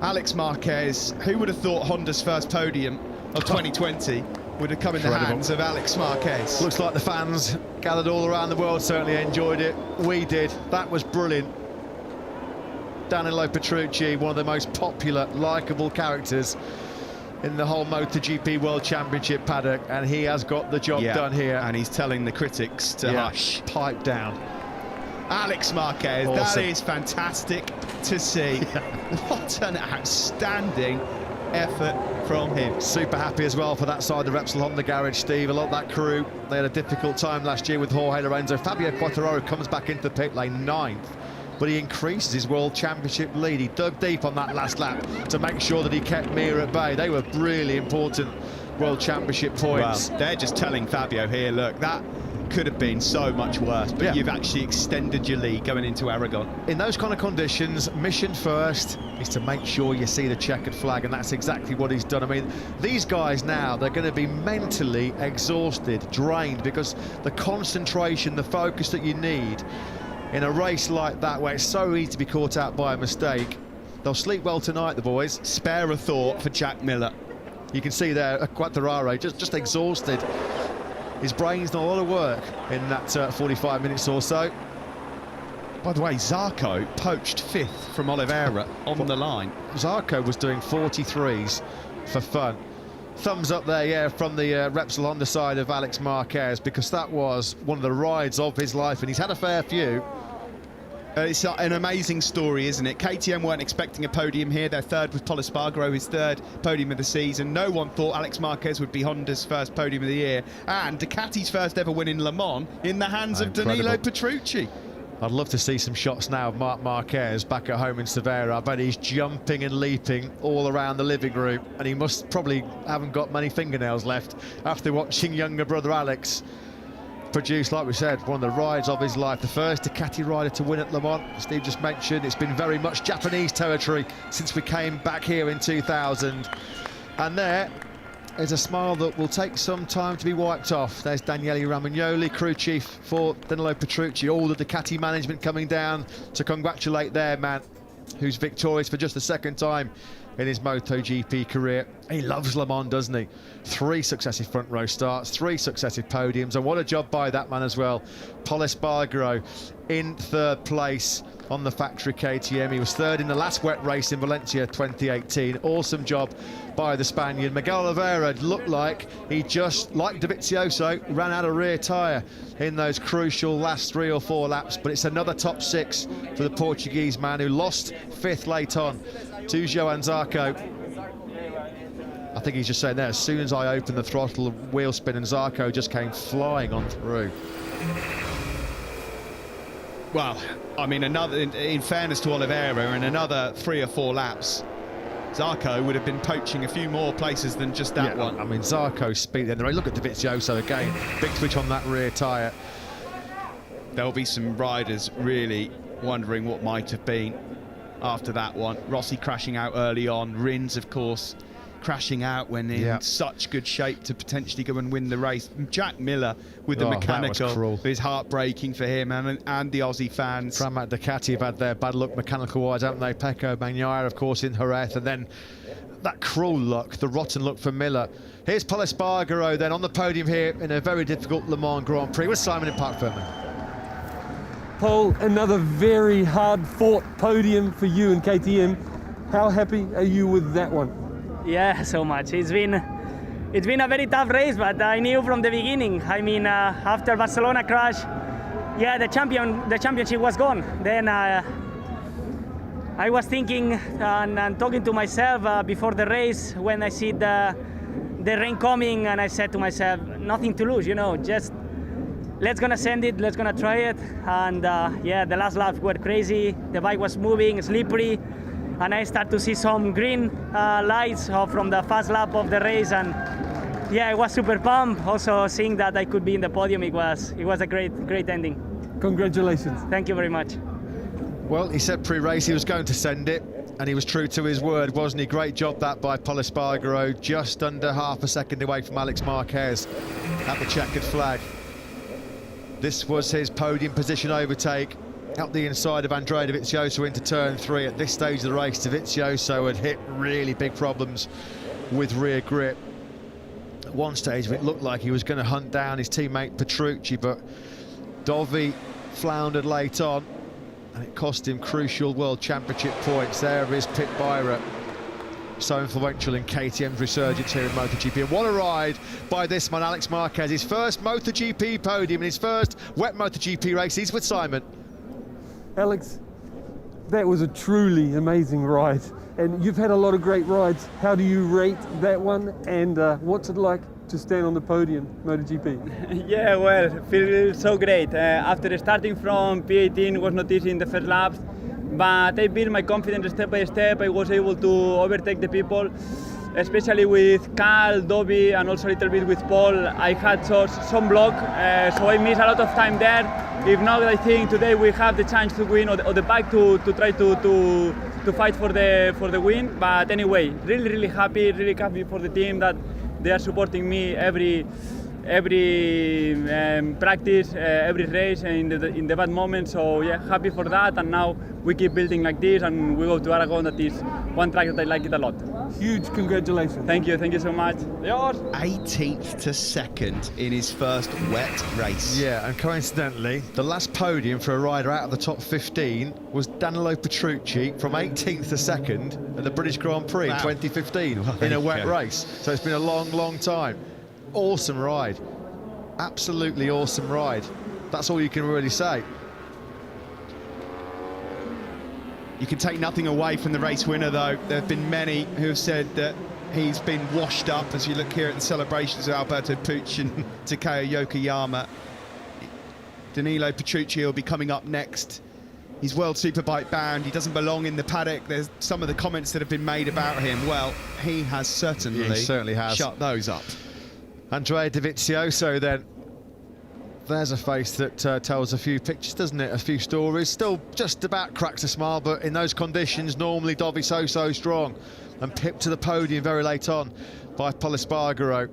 Alex Marquez, who would have thought Honda's first podium of 2020 would have come in the hands of Alex Marquez? Looks like the fans gathered all around the world certainly enjoyed it. We did. That was brilliant. Danilo Petrucci, one of the most popular, likeable characters in the whole MotoGP World Championship paddock, and he has got the job done here. And he's telling the critics to hush. Pipe down. Alex Marquez, awesome. That is fantastic to see. What an outstanding effort from him. Super happy as well for that side of the Repsol Honda garage, Steve. A lot of that crew, they had a difficult time last year with Jorge Lorenzo. Fabio Quartararo comes back into the pit lane 9th. But he increases his World Championship lead. He dug deep on that last lap to make sure that he kept Mir at bay. They were really important World Championship points. Well, they're just telling Fabio here, look, that could have been so much worse, but you've actually extended your lead going into Aragon. In those kind of conditions, mission first is to make sure you see the checkered flag, and that's exactly what he's done. I mean, these guys now, they're going to be mentally exhausted, drained, because the concentration, the focus that you need in a race like that, where it's so easy to be caught out by a mistake. They'll sleep well tonight, the boys. Spare a thought for Jack Miller. You can see there, Quartararo just exhausted. His brain's done a lot of work in that 45 minutes or so. By the way, Zarco poached 5th from Oliveira on the line. Zarco was doing 43s for fun. Thumbs up there, yeah, from the Repsol Honda side of Alex Marquez, because that was one of the rides of his life, and he's had a fair few. It's an amazing story, isn't it? KTM weren't expecting a podium here. Their 3rd was Pol Espargaro, his 3rd podium of the season. No one thought Alex Marquez would be Honda's first podium of the year. And Ducati's first ever win in Le Mans in the hands of Danilo Petrucci. I'd love to see some shots now of Marc Marquez back at home in Severa. I bet he's jumping and leaping all around the living room, and he must probably haven't got many fingernails left after watching younger brother Alex produce, like we said, one of the rides of his life. The first Ducati rider to win at Le Mans. Steve just mentioned it's been very much Japanese territory since we came back here in 2000. And there is a smile that will take some time to be wiped off. There's Daniele Romagnoli, crew chief for Danilo Petrucci. All the Ducati management coming down to congratulate their man, who's victorious for just the 2nd time in his MotoGP career. He loves Le Mans, doesn't he? 3 successive front row starts, 3 successive podiums, and what a job by that man as well. Pol Espargaro in 3rd place on the factory KTM. He was 3rd in the last wet race in Valencia 2018. Awesome job by the Spaniard. Miguel Oliveira looked like he just, like Dovizioso, ran out of rear tyre in those crucial last 3 or 4 laps, but it's another top 6 for the Portuguese man who lost 5th late on to Johan Zarco. I think he's just saying there, as soon as I opened the throttle, wheel spin, and Zarco just came flying on through. Well, I mean, in fairness to Oliveira, in another 3 or 4 laps, Zarco would have been poaching a few more places than just that one. I mean, Zarco's speed then. Look at Dovizioso again, big switch on that rear tyre. There'll be some riders really wondering what might have been after that one. Rossi crashing out early on, Rins, of course, crashing out when in such good shape to potentially go and win the race. Jack Miller with the mechanical is heartbreaking for him and the Aussie fans. Pramac Ducati have had their bad luck mechanical-wise, haven't they? Pecco Bagnaia, of course, in Jerez, and then that cruel luck, the rotten luck for Miller. Here's Pol Espargaro then on the podium here in a very difficult Le Mans Grand Prix with Simon in Parc Fermé. Paul, another very hard-fought podium for you and KTM. How happy are you with that one? Yeah, so much. It's been a very tough race, but I knew from the beginning. I mean, after Barcelona crash, yeah, the championship was gone. Then I was thinking and talking to myself before the race when I see the rain coming, and I said to myself, nothing to lose, you know, just let's gonna send it, let's gonna try it. And yeah, the last laps were crazy. The bike was moving, slippery. And I start to see some green lights from the first lap of the race, and yeah, I was super pumped. Also seeing that I could be in the podium, it was a great ending. Congratulations. Thank you very much. Well, he said pre-race he was going to send it, and he was true to his word, wasn't he? Great job that by Pol Espargaro, just under half a second away from Alex Marquez at the checkered flag. This was his podium position overtake. Up the inside of Andrea Dovizioso into turn 3. At this stage of the race, Dovizioso had hit really big problems with rear grip. At one stage it looked like he was going to hunt down his teammate Petrucci, but Dovi floundered late on, and it cost him crucial World Championship points. There is Pit Byra, so influential in KTM's resurgence here in MotoGP. And what a ride by this man, Alex Marquez. His first MotoGP podium in his first wet MotoGP race. He's with Simon. Alex, that was a truly amazing ride, and you've had a lot of great rides. How do you rate that one, and what's it like to stand on the podium, MotoGP? Yeah, well, feels so great. After starting from P18, was not easy in the first laps, but I built my confidence step by step. I was able to overtake the people, especially with Cal, Dobby, and also a little bit with Paul. I had some block, so I missed a lot of time there. If not, I think today we have the chance to win, or the bike to try to fight for the win. But anyway, really happy for the team that they are supporting me every practice, every race, in the bad moments. So yeah, happy for that. And now we keep building like this, and we go to Aragon. That is one track that I like it a lot. Huge congratulations. Thank you so much. 18th to 2nd in his first wet race. Yeah, and coincidentally, the last podium for a rider out of the top 15 was Danilo Petrucci from 18th to 2nd at the British Grand Prix in 2015 in a wet race. So it's been a long time. Awesome ride. Absolutely awesome ride. That's all you can really say. You can take nothing away from the race winner, though. There have been many who have said that he's been washed up, as you look here at the celebrations of Alberto Puig and Takeo Yokoyama. Danilo Petrucci will be coming up next. He's World Superbike bound. He doesn't belong in the paddock. There's some of the comments that have been made about him. Well, he has certainly shut those up. Andrea Dovizioso then. There's a face that tells a few pictures, doesn't it? A few stories. Still just about cracks a smile, but in those conditions, normally Dovi so strong. And pipped to the podium very late on by Pol Espargaro.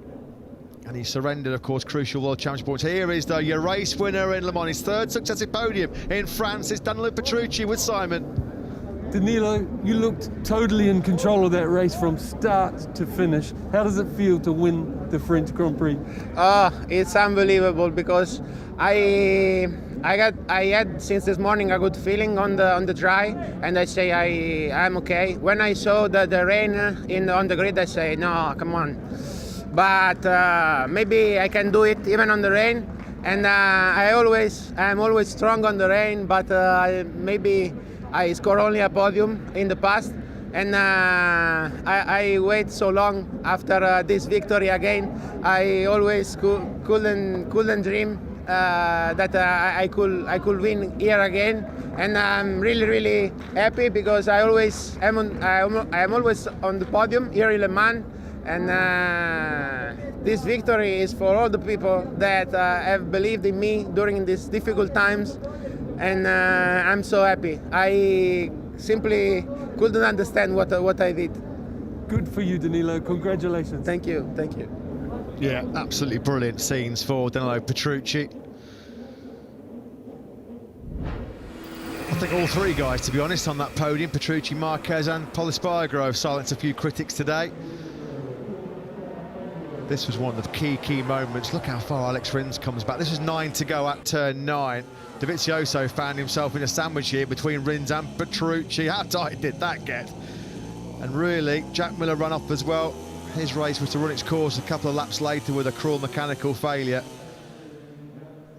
And he surrendered, of course, crucial World Championship points. Here is, though, your race winner in Le Mans. His 3rd successive podium in France. It's Danilo Petrucci with Simon. Danilo, you looked totally in control of that race from start to finish. How does it feel to win the French Grand Prix? It's unbelievable because I had since this morning a good feeling on the dry, and I say I'm okay. When I saw the rain on the grid, I say no, come on. But maybe I can do it even on the rain. And I'm always strong on the rain, but maybe I score only a podium in the past, and I wait so long after this victory again. I always couldn't dream that I could win here again, and I'm really happy because I'm always on the podium here in Le Mans, and this victory is for all the people that have believed in me during these difficult times, and I'm so happy. I simply couldn't understand what I did. Good for you, Danilo. Congratulations. Thank you. Yeah, absolutely brilliant scenes for Danilo Petrucci. I think all three guys, to be honest, on that podium, Petrucci, Marquez and Polispargo, have silenced a few critics today. This was one of the key moments. Look how far Alex Rins comes back. This was 9 to go at turn 9. Dovizioso found himself in a sandwich here between Rins and Petrucci. How tight did that get? And really, Jack Miller run off as well. His race was to run its course a couple of laps later with a cruel mechanical failure.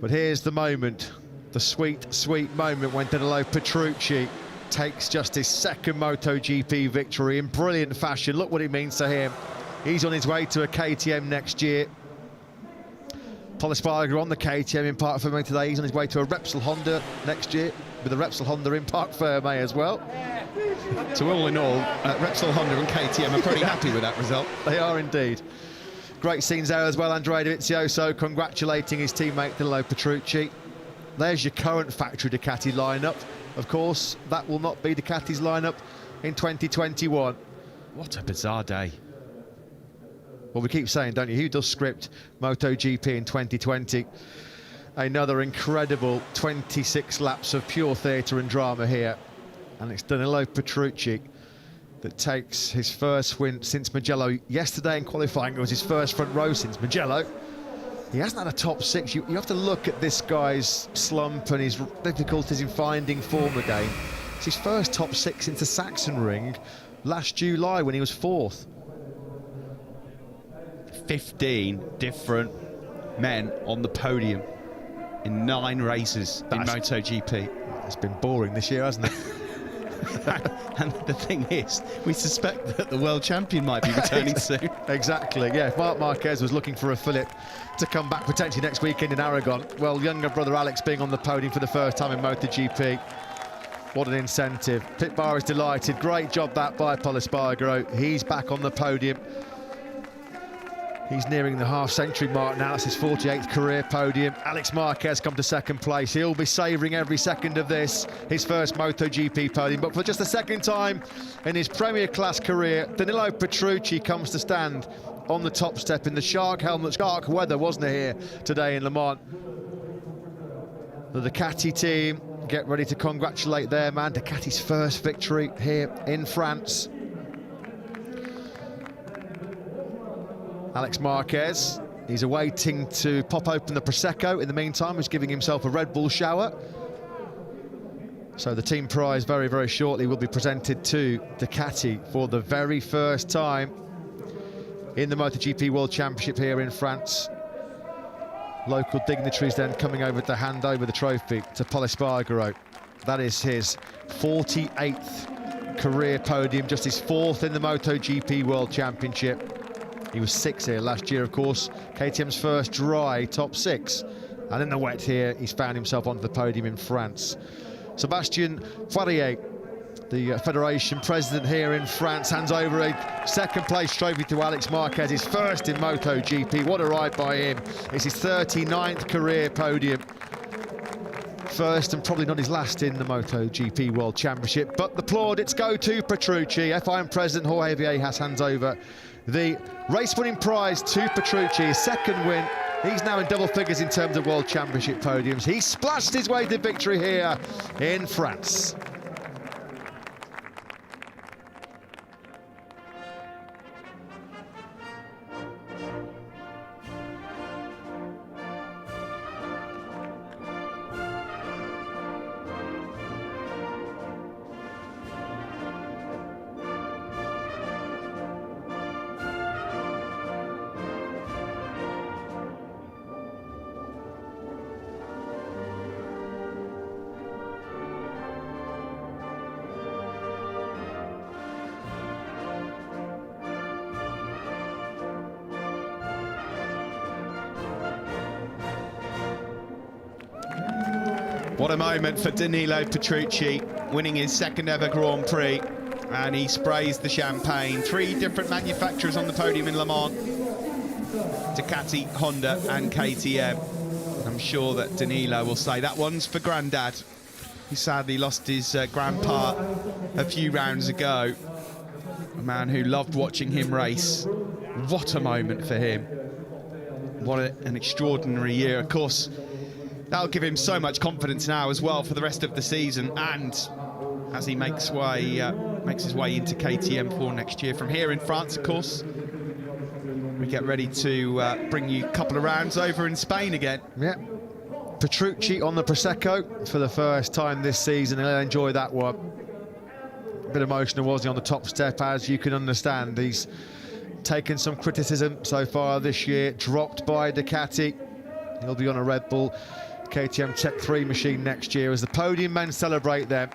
But here's the moment, the sweet moment when Danilo Petrucci takes just his second MotoGP victory in brilliant fashion. Look what it means to him. He's on his way to a KTM next year. Polispargo on the KTM in Parc Fermé today. He's on his way to a Repsol Honda next year with a Repsol Honda in Parc Fermé as well. So all in all, Repsol Honda and KTM are pretty happy with that result. They are indeed. Great scenes there as well. Andrea Dovizioso congratulating his teammate Danilo Petrucci. There's your current factory Ducati lineup. Of course, that will not be Ducati's lineup in 2021. What a bizarre day. Well, we keep saying, don't you, who does script MotoGP in 2020? Another incredible 26 laps of pure theatre and drama here. And it's Danilo Petrucci that takes his first win since Mugello. Yesterday in qualifying, it was his first front row since Mugello. He hasn't had a top 6. You have to look at this guy's slump and his difficulties in finding form again. It's his first top 6 since the Sachsenring last July when he was 4th. 15 different men on the podium in 9 races in MotoGP. It's been boring this year, hasn't it? And the thing is, we suspect that the world champion might be returning soon. Exactly, yeah. If Marc Marquez was looking for a fillip to come back potentially next weekend in Aragon, well, younger brother Alex being on the podium for the first time in MotoGP, what an incentive. Pit Bar is delighted. Great job that by Polispargo. He's back on the podium. He's nearing the half-century mark now. That's his 48th career podium. Alex Marquez come to second place. He'll be savouring every second of this, his first MotoGP podium. But for just the second time in his Premier Class career, Danilo Petrucci comes to stand on the top step in the shark helmet. Shark weather, wasn't it, here today in Le Mans? The Ducati team get ready to congratulate their man. Ducati's first victory here in France. Alex Marquez, he's awaiting to pop open the Prosecco. In the meantime, he's giving himself a Red Bull shower. So the team prize very shortly will be presented to Ducati for the very first time in the MotoGP World Championship here in France. Local dignitaries then coming over to hand over the trophy to Polispargo. That is his 48th career podium, just his 4th in the MotoGP World Championship. He was 6th here last year, of course. KTM's first dry top 6. And in the wet here, he's found himself onto the podium in France. Sébastien Fourier, the federation president here in France, hands over a second place trophy to Alex Marquez, his first in MotoGP. What a ride by him. It's his 39th career podium. First and probably not his last in the MotoGP World Championship. But the plaudits go to Petrucci. FIM president Jorge Viejas hands over the race-winning prize to Petrucci, his second win. He's now in double figures in terms of World Championship podiums. He splashed his way to victory here in France. What a moment for Danilo Petrucci, winning his second ever Grand Prix, and he sprays the champagne. 3 different manufacturers on the podium in Le Mans: Ducati, Honda and KTM. I'm sure that Danilo will say that one's for Grandad, who sadly lost his grandpa a few rounds ago. A man who loved watching him race. What a moment for him. What an extraordinary year. Of course, that'll give him so much confidence now as well for the rest of the season, and as he makes his way into KTM for next year. From here in France, of course, we get ready to bring you a couple of rounds over in Spain again. Yeah. Petrucci on the Prosecco for the first time this season. He'll enjoy that one. A bit emotional, wasn't he, on the top step, as you can understand. He's taken some criticism so far this year, dropped by Ducati. He'll be on a Red Bull KTM Tech 3 machine next year as the podium men celebrate them.